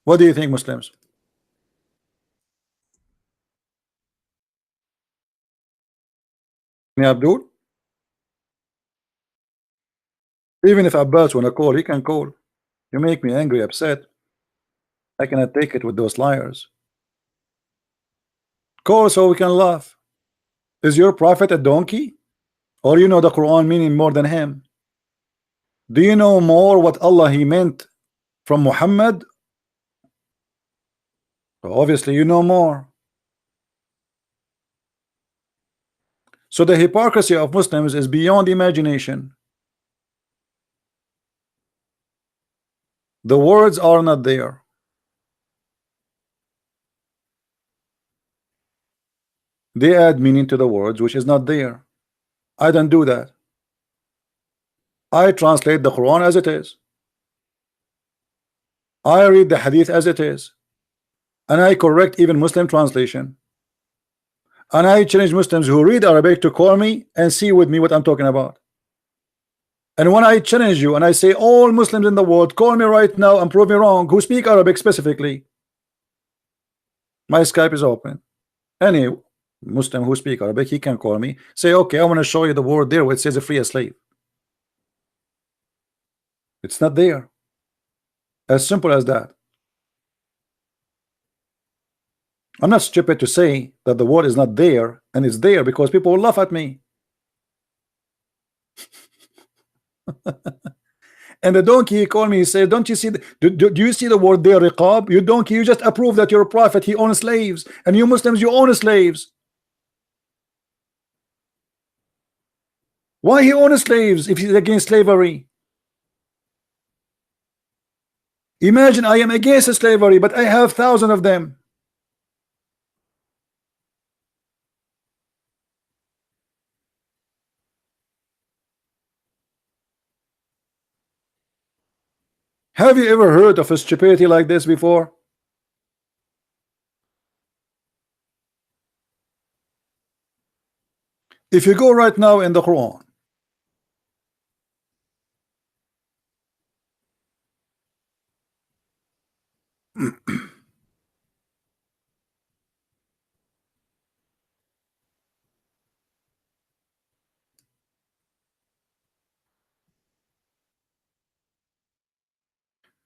What do you think, Muslims? Abdul? Even if Abbas wanna call, he can call. You make me angry, upset. I cannot take it with those liars. Call so we can laugh. Is your prophet a donkey? Or you know the Quran meaning more than him? Do you know more what Allah he meant from Muhammad? Obviously you know more. So the hypocrisy of Muslims is beyond imagination. The words are not there. They add meaning to the words which is not there. I don't do that. I translate the Quran as it is. I read the hadith as it is. And I correct even Muslim translation. And I challenge Muslims who read Arabic to call me and see with me what I'm talking about. And when I challenge you and I say all Muslims in the world, call me right now and prove me wrong, who speak Arabic specifically, my Skype is open. Any Muslim who speak Arabic, he can call me, say, okay, I want to show you the word there where it says a free a slave. It's not there. As simple as that. I'm not stupid to say that the word is not there, and it's there because people will laugh at me. And the donkey, he called me, he said, don't you see do you see the word there, riqab? You donkey, you just approve that you're a prophet, he owns slaves, and you Muslims, you own slaves. Why he owns slaves if he's against slavery? Imagine I am against slavery, but I have thousands of them. Have you ever heard of a stupidity like this before? If you go right now in the Quran,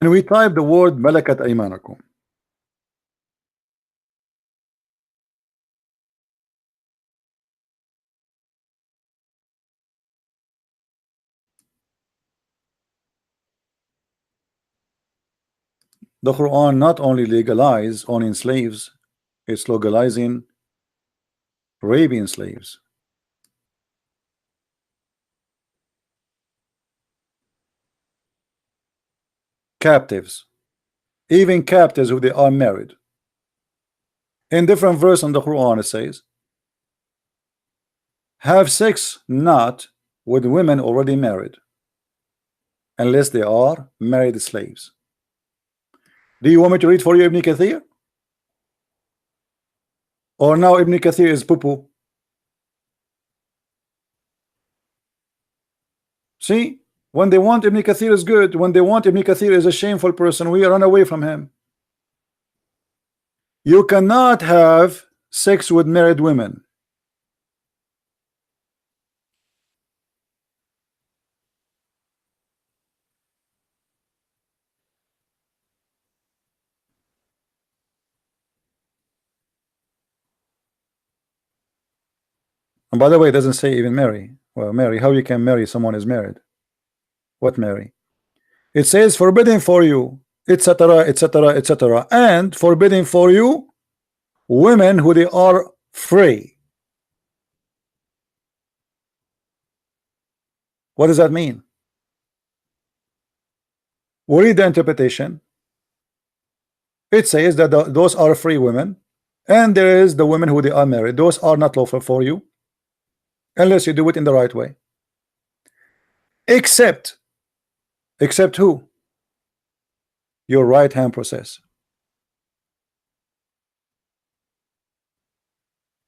and we type the word malakat aymanakum, The Quran not only legalize owning slaves, it's legalizing raping slaves. Captives. Even captives who they are married. In different verse in the Quran it says, have sex not with women already married, unless they are married slaves. Do you want me to read for you Ibn Kathir? Or now Ibn Kathir is poo-poo? See, when they want Ibn Kathir is good, when they want Ibn Kathir is a shameful person, we run away from him. You cannot have sex with married women. And by the way, it doesn't say even marry. Well, marry, how you can marry someone is married? What marry? It says forbidden for you, etc., etc., etc., and forbidden for you women who they are free. What does that mean? We read the interpretation. It says that those are free women, and there is the women who they are married. Those are not lawful for you unless you do it in the right way. Except who? Your right hand process.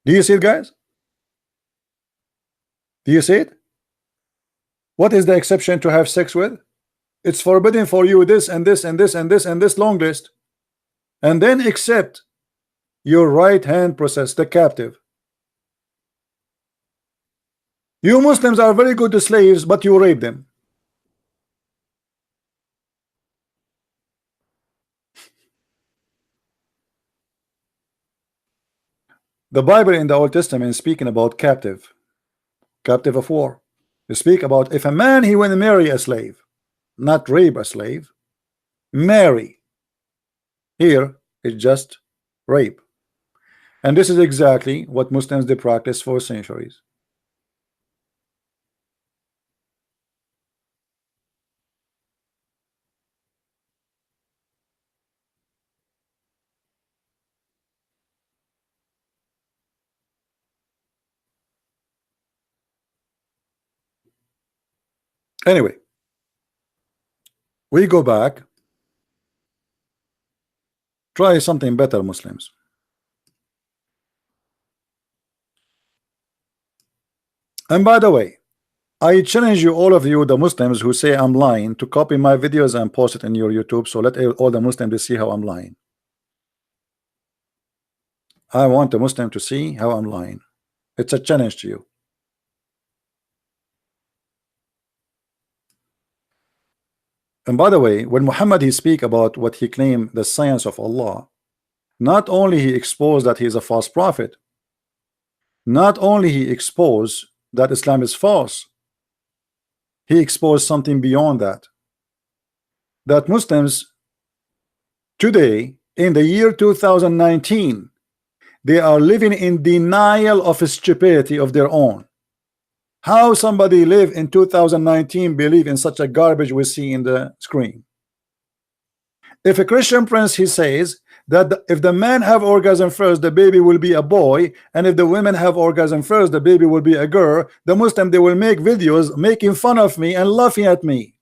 Do you see it, guys? Do you see it? What is the exception to have sex with? It's forbidden for you this and this and this and this and this long list. And then except your right hand process, the captive. You Muslims are very good to slaves, but you rape them. The Bible in the Old Testament is speaking about captive of war. You speak about if a man he will marry a slave, not rape a slave, marry. Here it's just rape. And this is exactly what Muslims they practice for centuries. Anyway, we go back. Try something better, Muslims. And by the way, I challenge you, all of you, the Muslims who say I'm lying, to copy my videos and post it in your YouTube. So let all the Muslims to see how I'm lying. I want the Muslim to see how I'm lying. It's a challenge to you. And by the way, when Muhammad he speak about what he claimed the science of Allah, not only he exposed that he is a false prophet, not only he exposed that Islam is false, he exposed something beyond that. That Muslims today in the year 2019, they are living in denial of stupidity of their own. How somebody live in 2019 believe in such a garbage we see in the screen? If a Christian prince he says that if the man have orgasm first, the baby will be a boy, and if the women have orgasm first, the baby will be a girl, the Muslim they will make videos making fun of me and laughing at me.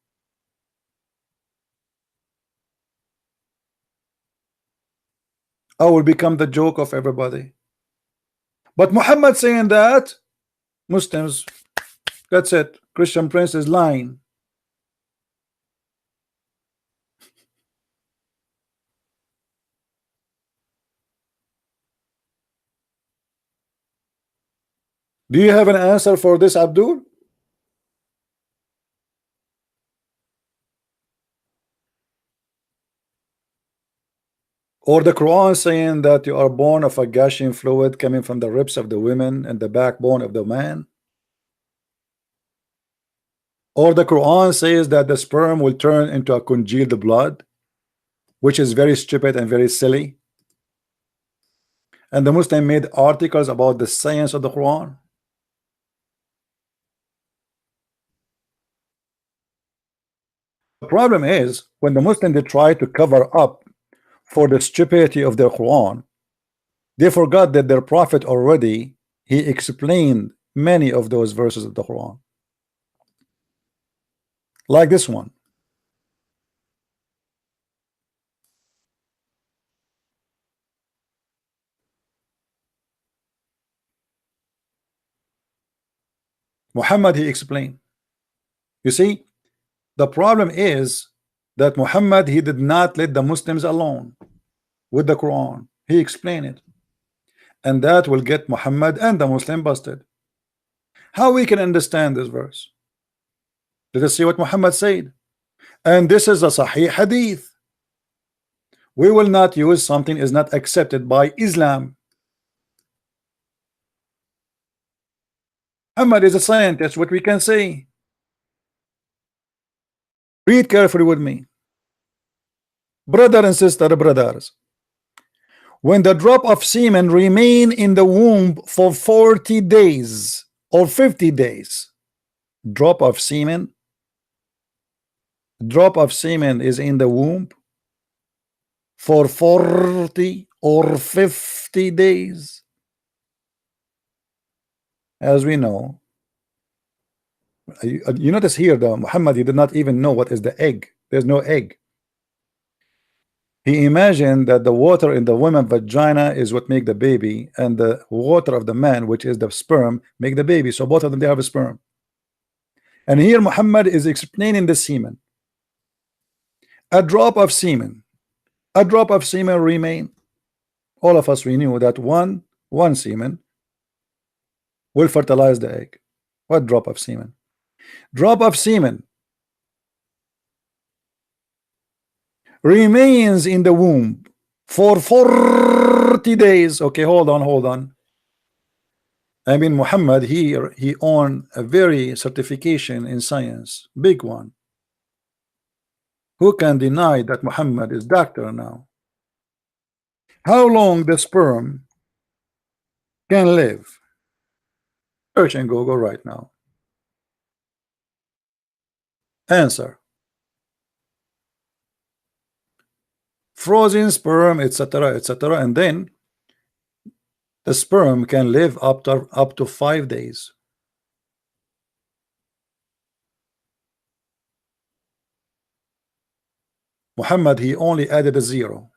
I will become the joke of everybody. But Muhammad saying that, Muslims, that's it. Christian prince is lying. Do you have an answer for this, Abdul? Or the Quran saying that you are born of a gushing fluid coming from the ribs of the women and the backbone of the man? Or the Quran says that the sperm will turn into a congealed blood? which is very stupid and very silly. And the Muslim made articles about the science of the Quran. The problem is when the Muslims they try to cover up for the stupidity of their Quran, they forgot that their prophet already he explained many of those verses of the Quran, like this one. Muhammad he explained. You see, the problem is that Muhammad he did not let the Muslims alone with the Quran. He explained it, and that will get Muhammad and the Muslim busted. How we can understand this verse? Let us see what Muhammad said. And this is a Sahih Hadith. We will not use something is not accepted by Islam. Muhammad is a scientist. What we can say? Read carefully with me, brother and sister, brothers. When the drop of semen remain in the womb for 40 days or 50 days, drop of semen is in the womb for 40 or 50 days. As we know, you notice here the Muhammad he did not even know what is the egg. There's no egg. He imagined that the water in the woman's vagina is what make the baby, and the water of the man, which is the sperm, make the baby. So both of them they have a sperm. And here Muhammad is explaining the semen. A drop of semen remain. All of us we knew that one semen will fertilize the egg. What drop of semen? Drop of semen remains in the womb for 40 days. Okay, hold on. I mean, Muhammad here, he owned a very certification in science, big one. Who can deny that Muhammad is doctor now? How long the sperm can live? Search and Google right now. Answer. Frozen sperm, etc., etc., and then the sperm can live up to 5 days. Muhammad he only added a 0.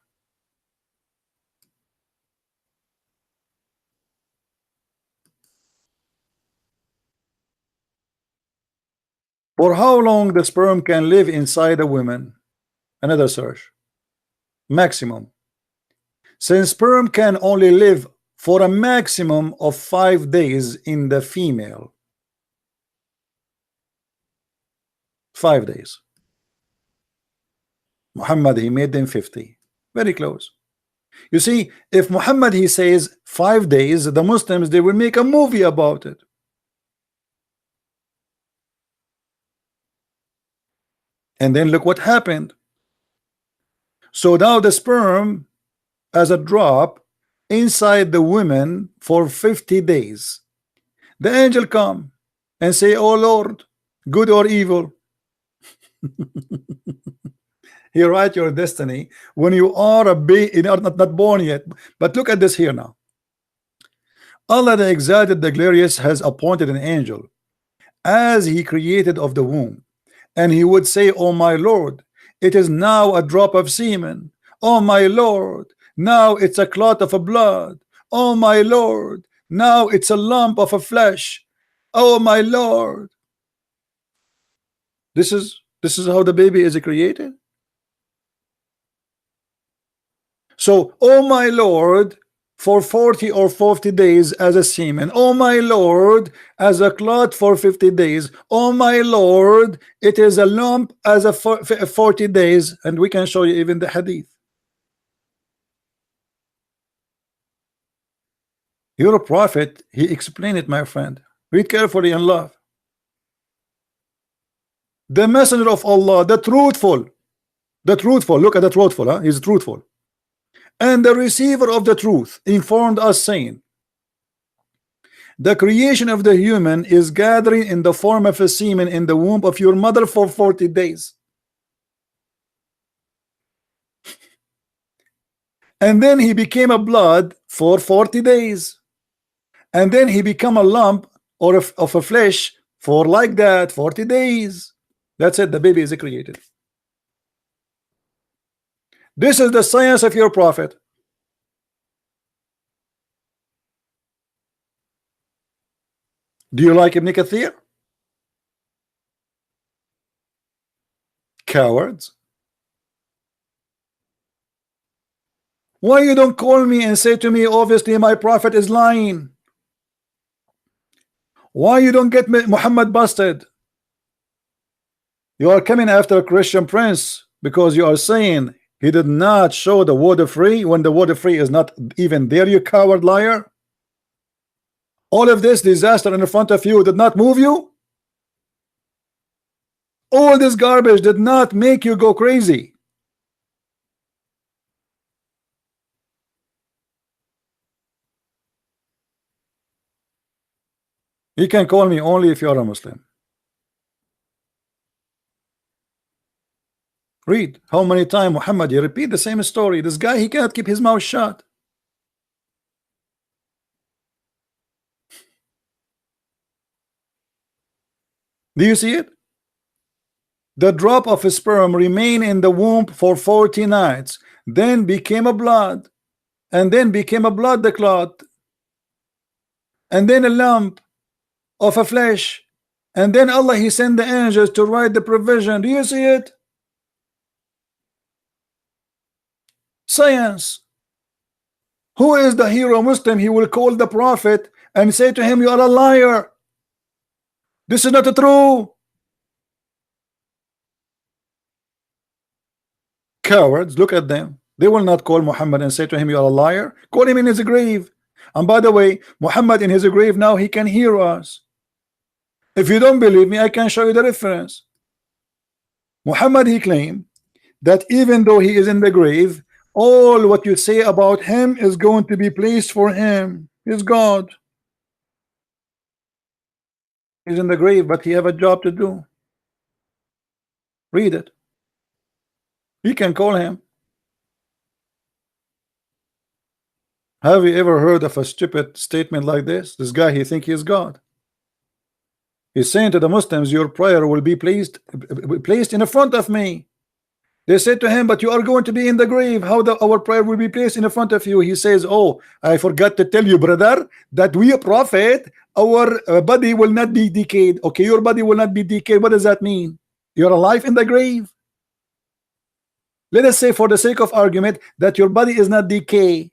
For how long the sperm can live inside a woman? Another search. Maximum. Since sperm can only live for a maximum of 5 days in the female. 5 days. Muhammad he made them 50. Very close. You see, if Muhammad he says 5 days, the Muslims they will make a movie about it. And then look what happened. So now the sperm as a drop inside the women for 50 days. The angel come and say, oh Lord, good or evil. He write your destiny when you are a baby, not born yet. But look at this here now. Allah the Exalted, the Glorious, has appointed an angel as he created of the womb. And he would say, oh my Lord, it is now a drop of semen. Oh my Lord, now it's a clot of a blood. Oh my Lord, now it's a lump of a flesh. Oh my Lord. This is how the baby is created. So, oh my Lord, for 40 or 50 days as a semen. Oh my Lord, as a clot for 50 days. Oh my Lord, it is a lump as a 40 days. And we can show you even the hadith. Your prophet, he explained it, my friend. Read carefully and love. The messenger of Allah, the truthful, The truthful, look at the truthful, huh? He's truthful. And the receiver of the truth informed us, saying, the creation of the human is gathering in the form of a semen in the womb of your mother for 40 days. And then he became a blood for 40 days. And then he became a lump or of a flesh for like that 40 days. That's it, the baby is created. This is the science of your prophet. Do you like Ibn Kathir? Cowards. Why you don't call me and say to me, obviously my prophet is lying? Why you don't get Muhammad busted? You are coming after a Christian prince because you are saying he did not show the water free when the water free is not even there, you coward liar. All of this disaster in front of you did not move you. All this garbage did not make you go crazy. You can call me only if you are a Muslim. Read how many times Muhammad he repeat the same story. This guy, he cannot keep his mouth shut. Do you see it? The drop of a sperm remained in the womb for 40 nights, then became a blood, and then became a blood the clot, and then a lump of a flesh, and then Allah he sent the angels to write the provision. Do you see it? Science. Who is the hero Muslim? He will call the prophet and say to him, you are a liar. This is not true. Cowards, look at them. They will not call Muhammad and say to him, you are a liar. Call him in his grave. And by the way, Muhammad in his grave now, he can hear us. If you don't believe me, I can show you the reference. Muhammad, he claimed that even though he is in the grave, all what you say about him is going to be placed for him. He's God. He's in the grave, but he have a job to do. Read it. You can call him. Have you ever heard of a stupid statement like this? This guy, he think he is God. He's saying to the Muslims, your prayer will be placed in the front of me. They said to him, but you are going to be in the grave. How our prayer will be placed in the front of you? He says, oh, I forgot to tell you, brother, that we a prophet, our body will not be decayed. Okay, your body will not be decayed. What does that mean? You're alive in the grave. Let us say, for the sake of argument, that your body is not decay.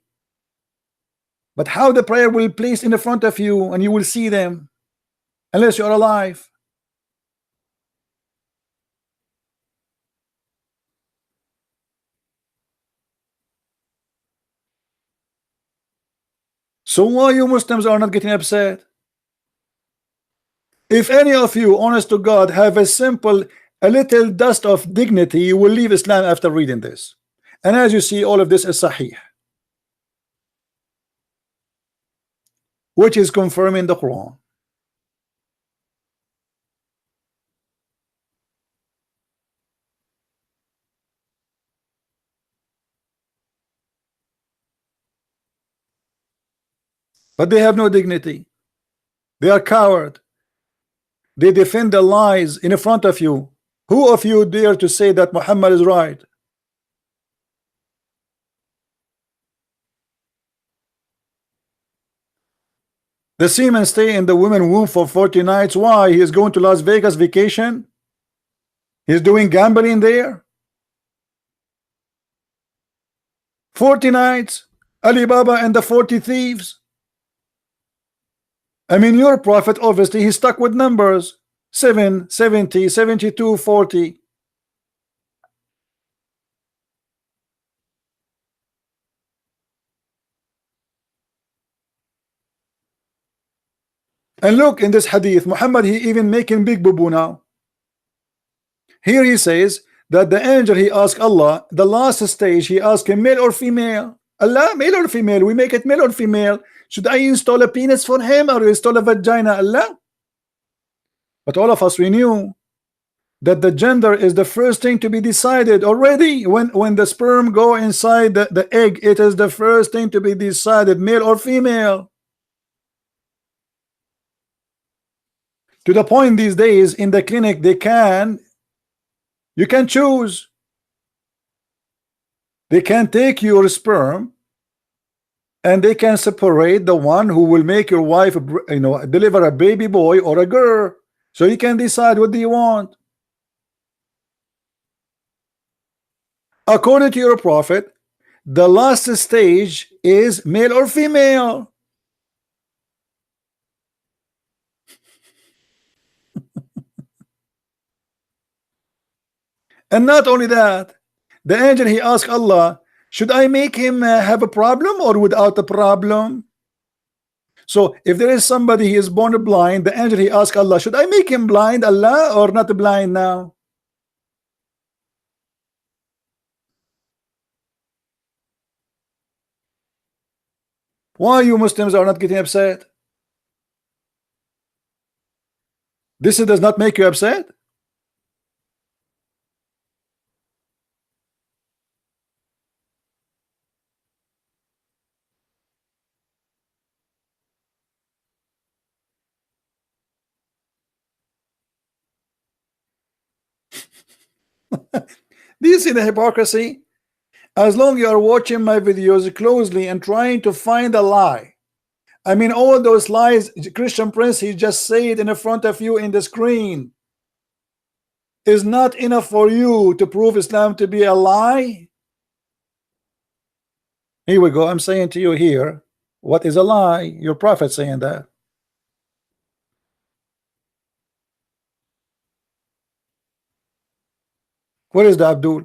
But how the prayer will be placed in the front of you and you will see them unless you're alive. So why you Muslims are not getting upset? If any of you, honest to God, have a little dust of dignity, you will leave Islam after reading this. And as you see, all of this is sahih, which is confirming the Quran. But they have no dignity. They are coward. They defend the lies in front of you. Who of you dare to say that Muhammad is right? The semen stay in the woman womb for 40 nights. Why? He is going to Las Vegas vacation? He's doing gambling there? 40 nights? Alibaba and the 40 thieves? I mean, your prophet, obviously, he's stuck with numbers. 7, 70, 72, 40. And look in this hadith, Muhammad, he even making big boo-boo now. Here he says that the angel, he asked Allah, the last stage, he asked him, male or female? Allah, male or female? We make it male or female. Should I install a penis for him or install a vagina? Allah. But all of us, we knew that the gender is the first thing to be decided already. When the sperm go inside the egg, it is the first thing to be decided, male or female. To the point these days in the clinic, you can choose. They can take your sperm and they can separate the one who will make your wife, deliver a baby boy or a girl. So you can decide, what do you want? According to your prophet, the last stage is male or female. And not only that, the angel, he asked Allah, should I make him have a problem or without a problem? So if there is somebody, he is born blind, the angel, he asked Allah, should I make him blind, Allah, or not blind now? Why you Muslims are not getting upset? This does not make you upset? Do you see the hypocrisy? As long you are watching my videos closely and trying to find a lie, I mean, all those lies, Christian Prince, he just say it in front of you in the screen, is not enough for you to prove Islam to be a lie. Here we go. I'm saying to you here, what is a lie? Your prophet saying that. Where is the Abdul?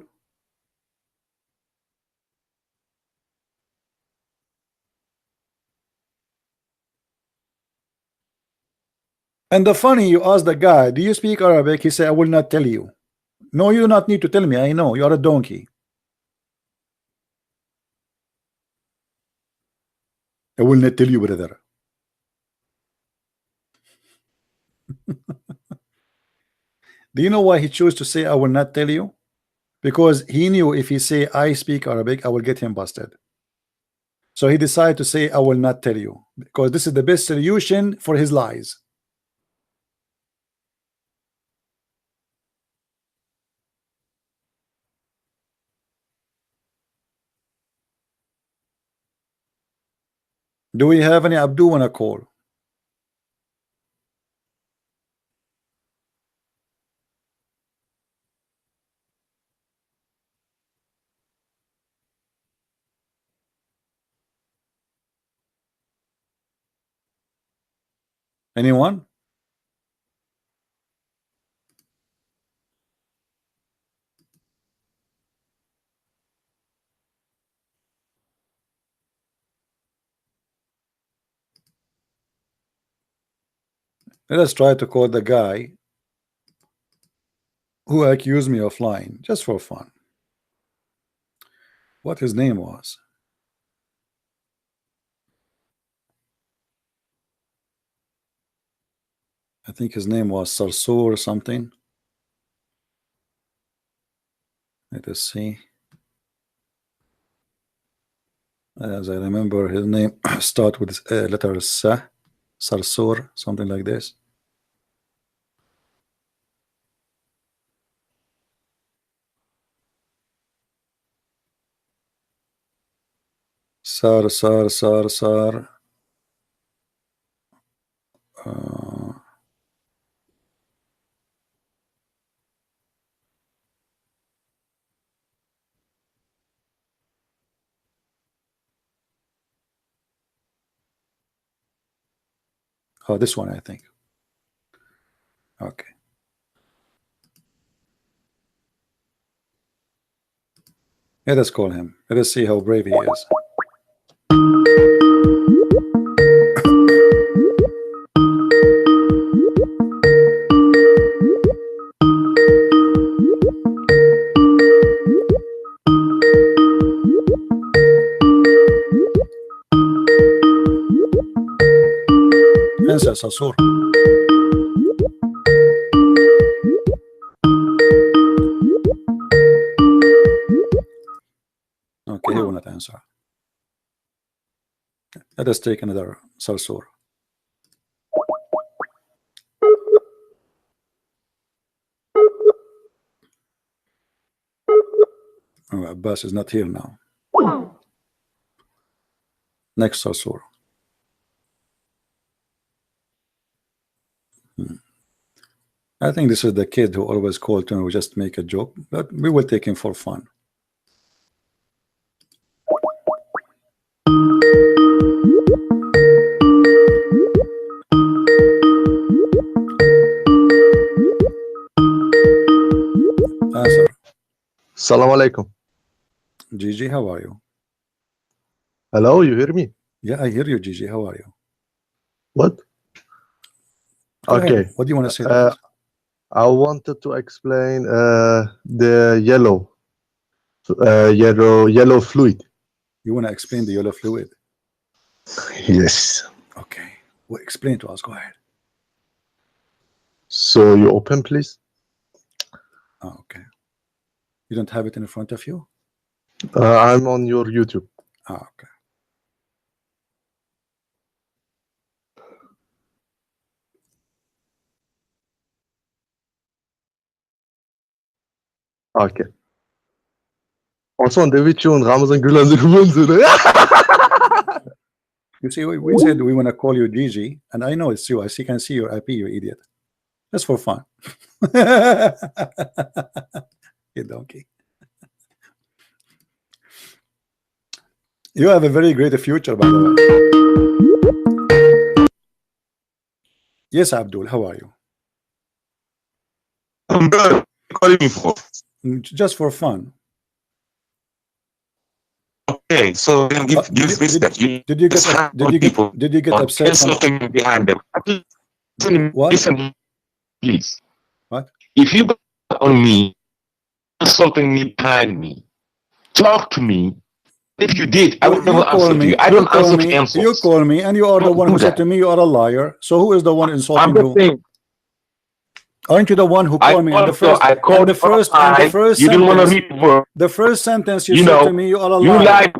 And the funny, you ask the guy, do you speak Arabic? He said, I will not tell you. No, you do not need to tell me. I know you are a donkey. I will not tell you, brother. Do you know why he chose to say I will not tell you? Because he knew if he say I speak Arabic, I will get him busted. So he decided to say I will not tell you, because this is the best solution for his lies. Do we have any Abdul on a call? Anyone? Let us try to call the guy who accused me of lying, just for fun. What his name was? I think his name was Sarsour or something. Let us see. As I remember, his name start with letter Sa, Sarsour, something like this. Sar. Oh, this one, I think. Okay. Let us call him. Let us see how brave he is. انسى صرصور. Okay, he will not answer. Let us take another صرصور. Oh, Abbas is not here now. Next صرصور. I think this is the kid who always called to we just make a joke, but we will take him for fun. Answer. Assalamu alaikum. Gigi, how are you? Hello, you hear me? Yeah, I hear you, Gigi. How are you? What? Go Okay. ahead. What do you want to say? To us? I wanted to explain the yellow fluid. You want to explain the yellow fluid? Yes. Okay. Well, explain to us. Go ahead. So you open, please. Oh, okay. You don't have it in front of you? I'm on your YouTube. Ah, okay. Okay. Osman David and Ramazan Gulen. You see, we said we want to call you Gigi, and I know it's you. Can see your IP, you idiot. Just for fun. You donkey. You have a very great future, by the way. Yes, Abdul, how are you? I'm good. What are you calling me for? Just for fun. Okay, so then give respect. Did you get upset? Something behind them. What? Listen, please. What? If you got on me, something behind me, talk to me. If you did, I would never answer to you. I don't answer to insults. You call me, and you are the one who said to me you are a liar. So who is the one insulting you? Saying, aren't you the one who called me? And the first sentence you said to me you are a liar. You lied.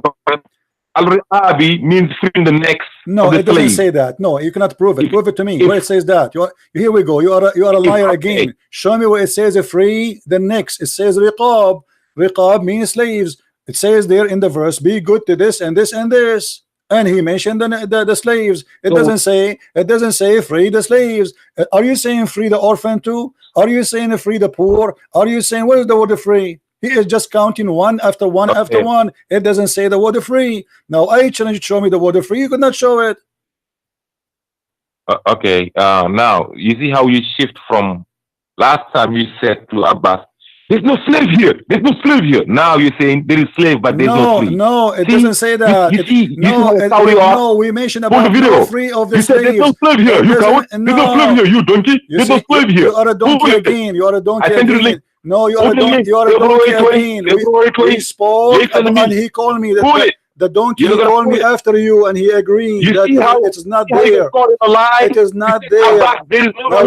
Al-Ri'abi means freeing the necks. No, it doesn't say that. No, you cannot prove it. Prove it to me. Where it says that? Here we go. You are a liar again. Show me where it says free the necks. It says riqab. Riqab means slaves. It says there in the verse, be good to this and this and this. And he mentioned the slaves. It doesn't say free the slaves. Are you saying free the orphan too? Are you saying free the poor? Are you saying what is the word free? He is just counting one after one after one. It doesn't say the word free. Now I challenge you to show me the word free. You could not show it. Okay. Now you see how you shift from last time you said to Abbas, there's no slave here. There's no slave here. Now you're saying there is slave, but there's no free. No, it doesn't say that. No, we mentioned about no free of the slaves. There's no slave here. You coward. There's no slave here. You donkey. There's no slave here. You are a donkey again. You are a donkey again. No, you are a donkey again. We spoke, and he called me the donkey. He called me after you, and he agreed that it is not there. It is not there. Now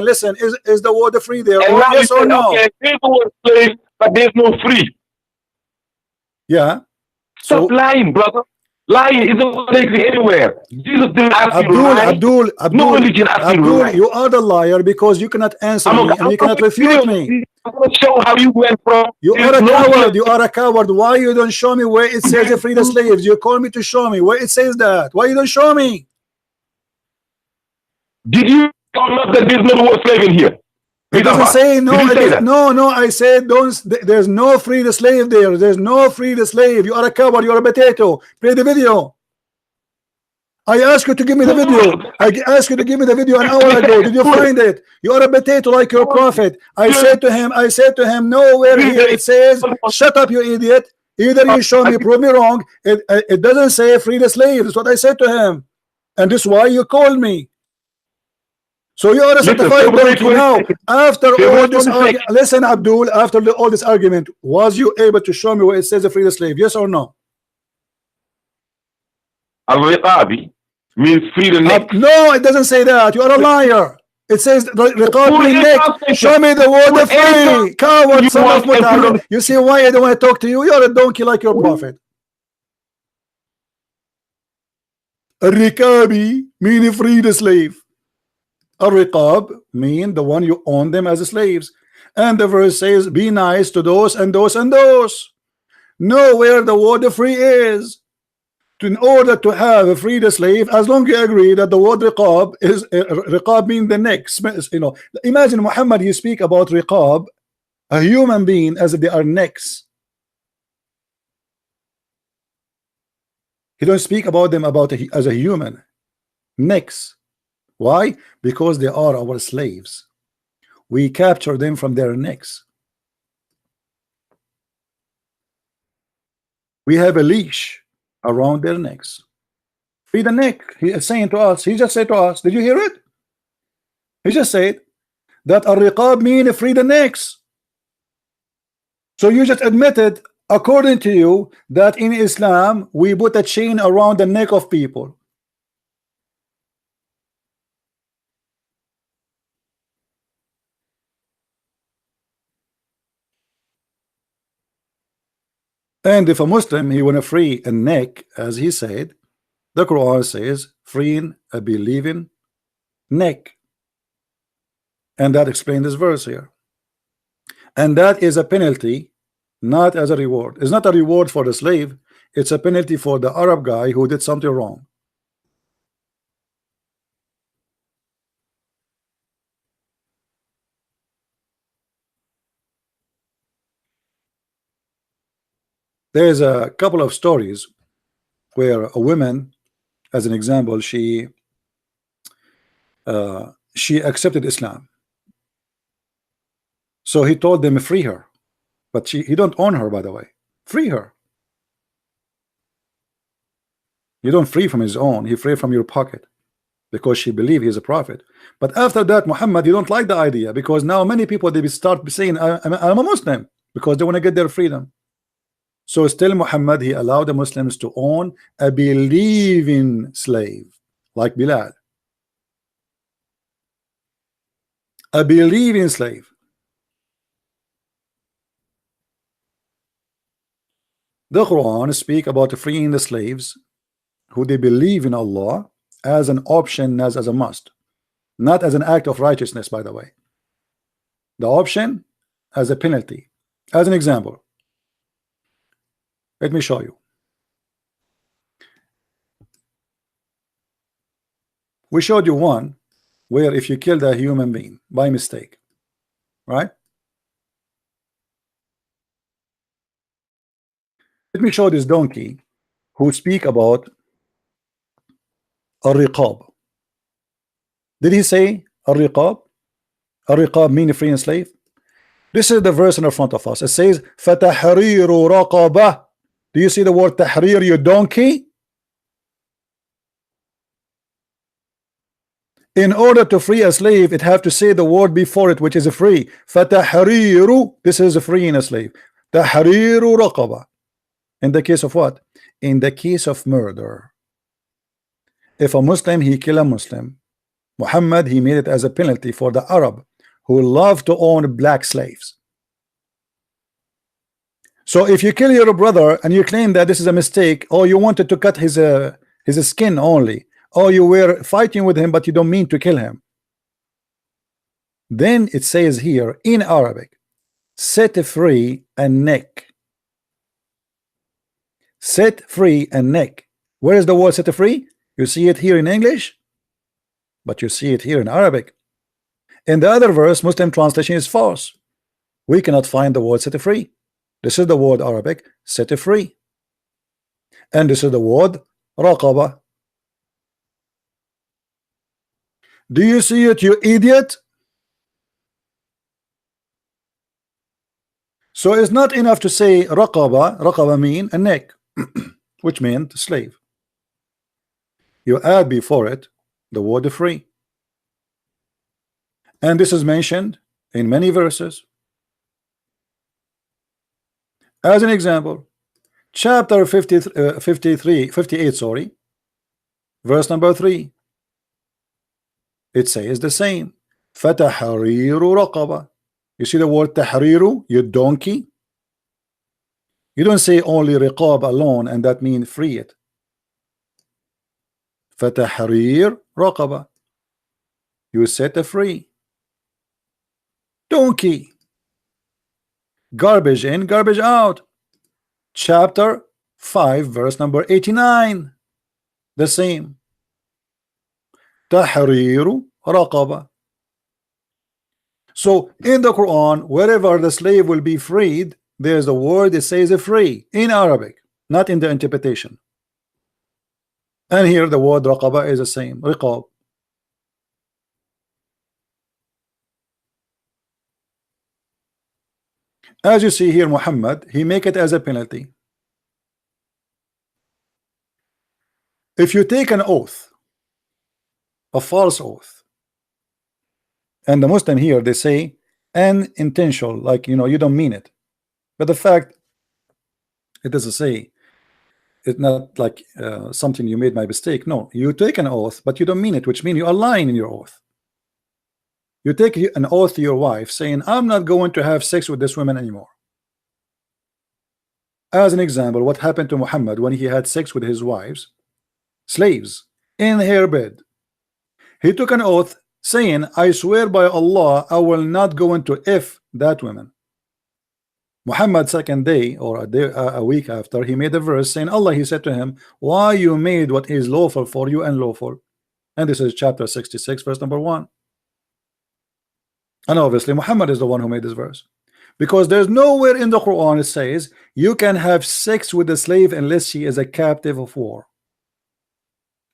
listen. Is the word free there? Yes or no? Okay, there's the word slave, but there's no free. Yeah. Stop lying, brother. Lying isn't anywhere. Jesus didn't ask you to lie. Abdul, no religion asked you to lie. You are the liar because you cannot answer me and you cannot refute me. I'm going to show how you went from. You are a coward. You are a coward. Why you don't show me where it says free the slaves? You call me to show me where it says that. Why you don't show me? Did you not that there's no word slave in here? It doesn't say no. No. I said don't. There's no free the slave there. There's no free the slave. You are a coward. You are a potato. Play the video. I asked you to give me the video. I asked you to give me the video an hour ago. Did you find it? You are a potato like your prophet. I said to him, nowhere here it says, shut up, you idiot. Either you show me, prove me wrong. It doesn't say free the slave. That's what I said to him. And this is why you called me. So you are a certified donkey now. After all this argument, listen, Abdul, after all this argument, was you able to show me where it says free the slave? Yes or no? Al-Riqabi means free the neck. No, it doesn't say that. You are a liar. It says riqab mean neck. Show me the word free. Coward, son of Mutawwil. You see why I don't want to talk to you? You're a donkey like your prophet. Rikabi mean free the slave. A riqab mean the one you own them as slaves. And the verse says, be nice to those and those and those. Know where the word free is. In order to have a free the slave, as long as you agree that the word riqab is riqab mean the neck. You know, imagine Muhammad, you speak about riqab, a human being, as if they are necks. He don't speak about them as a human necks. Why? Because they are our slaves. We capture them from their necks. We have a leash around their necks. Free the neck. He is saying to us, he just said to us, did you hear it? He just said that al-riqab mean free the necks. So you just admitted, according to you, that in Islam we put a chain around the neck of people. And if a Muslim, he want to free a neck, as he said, the Quran says, freeing a believing neck. And that explains this verse here. And that is a penalty, not as a reward. It's not a reward for the slave. It's a penalty for the Arab guy who did something wrong. There's a couple of stories where a woman, as an example, she accepted Islam. So he told them free her, but he don't own her, by the way. Free her. You don't free from his own, he free from your pocket, because she believed he's a prophet. But after that, Muhammad, you don't like the idea, because now many people, they start saying I'm a Muslim, because they want to get their freedom. So still Muhammad, he allowed the Muslims to own a believing slave like Bilal. A believing slave. The Quran speak about freeing the slaves who they believe in Allah as an option, as a must, not as an act of righteousness, by the way. The option as a penalty. As an example, let me show you. We showed you one where if you killed a human being by mistake, right? Let me show this donkey who speak about al-riqab. Did he say al-riqab? Al-riqab mean free and slave? This is the verse in front of us. It says فَتَحْرِيرُ رَقَبَةٍ. Do you see the word tahrir, you donkey? In order to free a slave, it have to say the word before it, which is a free. فَتَحْرِيرُ. This is a free in a slave. تَحْرِيرُ رَقَبَةٍ. In the case of what? In the case of murder. If a Muslim, he kill a Muslim, Muhammad, he made it as a penalty for the Arab who love to own black slaves. So if you kill your brother and you claim that this is a mistake, or you wanted to cut his skin only, or you were fighting with him but you don't mean to kill him, then it says here in Arabic, set free a neck. Set free a neck. Where is the word set free? You see it here in English, but you see it here in Arabic. In the other verse, Muslim translation is false. We cannot find the word set free. This is the word Arabic, set free. And this is the word raqaba. Do you see it, you idiot? So it's not enough to say raqaba. Raqaba mean a neck, which meant slave. You add before it the word free. And this is mentioned in many verses. As an example, chapter 58, sorry, Verse number 3, it says the same. فَتَحْرِيرُ رَقَبَةٍ. You see the word tahriru, you donkey? You don't say only riqab alone and that means free it. فَتَحْرِيرُ رَقَبَةٍ. You set a free. Donkey. Garbage in, garbage out. Chapter 5, verse number 89. The same. Tahriru raqaba. So in the Quran, wherever the slave will be freed, there's a word that says free in Arabic, not in the interpretation. And here the word raqaba is the same, riqab. As you see here, Muhammad, he make it as a penalty. If you take an oath, a false oath, and the Muslim here, they say unintentional, like, you know, you don't mean it. But the fact, it doesn't say, it's not like something you made by mistake. No, you take an oath, but you don't mean it, which means you are lying in your oath. You take an oath to your wife saying, I'm not going to have sex with this woman anymore. As an example, what happened to Muhammad when he had sex with his wives, slaves, in her bed? He took an oath saying, I swear by Allah, I will not go into if that woman. Muhammad second day or a week after, he made a verse saying, Allah, he said to him, why you made what is lawful for you unlawful? And this is chapter 66, verse number 1. And obviously Muhammad is the one who made this verse, because there's nowhere in the Quran it says you can have sex with a slave unless she is a captive of war.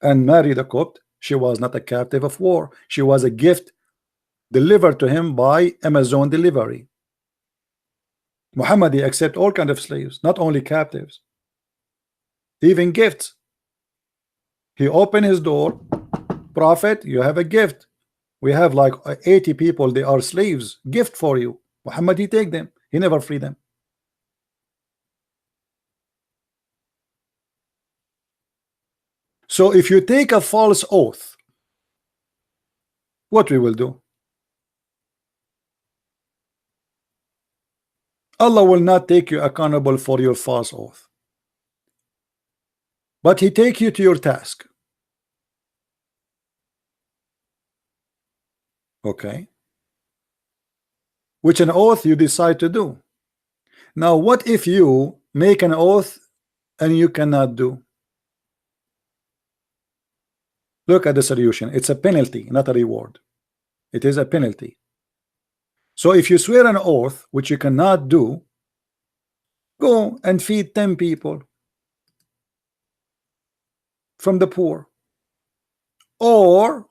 And Mary the Copt, she was not a captive of war. She was a gift delivered to him by Amazon delivery. Muhammad, he accept all kind of slaves, not only captives, even gifts. He opened his door, Prophet, you have a gift. We have like 80 people, they are slaves, gift for you. Muhammad, he take them, he never free them. So if you take a false oath, what we will do? Allah will not take you accountable for your false oath, but he take you to your task. Okay, which an oath you decide to do. Now what if you make an oath and you cannot do? Look at the solution. It's a penalty, not a reward. It is a penalty. So if you swear an oath which you cannot do, go and feed 10 people from the poor, or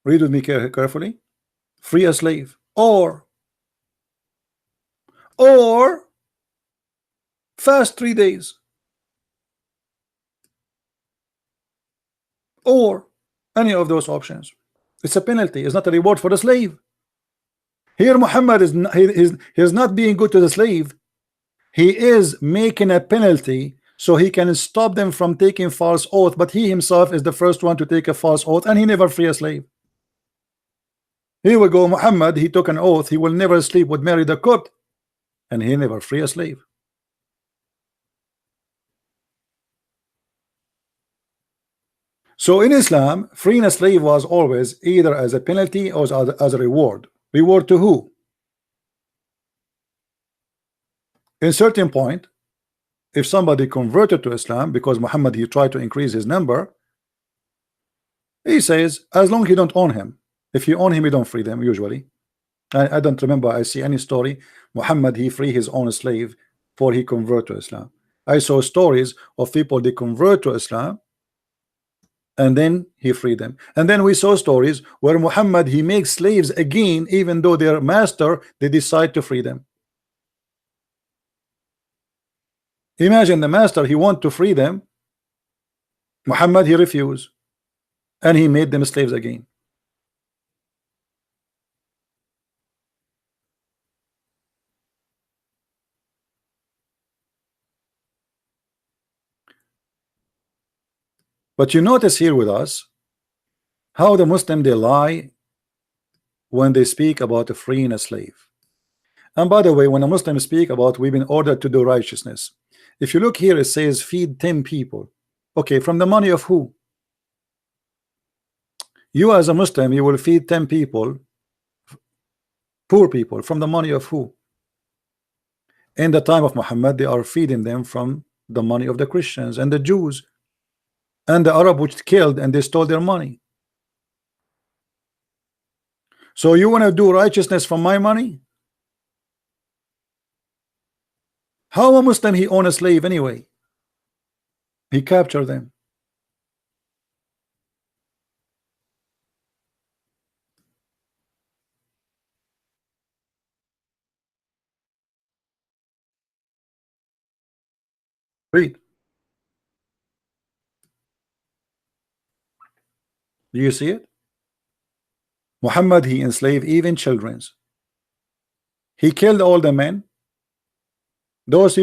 read with me carefully, free a slave, or fast 3 days, or any of those options. It's a penalty. It's not a reward for the slave. Here Muhammad is not, he is not being good to the slave. He is making a penalty so he can stop them from taking false oath, but he himself is the first one to take a false oath, and he never free a slave. Here we go, Muhammad, he took an oath he will never sleep with Mary the Copt, and he never free a slave. So in Islam, freeing a slave was always either as a penalty or as a reward. Reward to who? In certain point, if somebody converted to Islam because Muhammad, he tried to increase his number, he says, as long as you don't own him. If you own him, you don't free them usually. I don't remember I see any story Muhammad, he free his own slave before he convert to Islam. I saw stories of people they convert to Islam and then he freed them. And then we saw stories where Muhammad, he makes slaves again, even though their master, they decide to free them. Imagine the master, he want to free them. Muhammad, he refused, and he made them slaves again. But you notice here with us how the Muslim, they lie when they speak about freeing a slave. And by the way, when a Muslim speak about we've been ordered to do righteousness, if you look here, it says feed 10 people. Okay, from the money of who? You as a Muslim, you will feed 10 people, poor people, from the money of who? In the time of Muhammad, they are feeding them from the money of the Christians and the Jews and the Arab which killed and they stole their money. So you want to do righteousness from my money? How a Muslim he own a slave anyway? He captured them. Read. Do you see it? Muhammad, he enslaved even children. He killed all the men. Those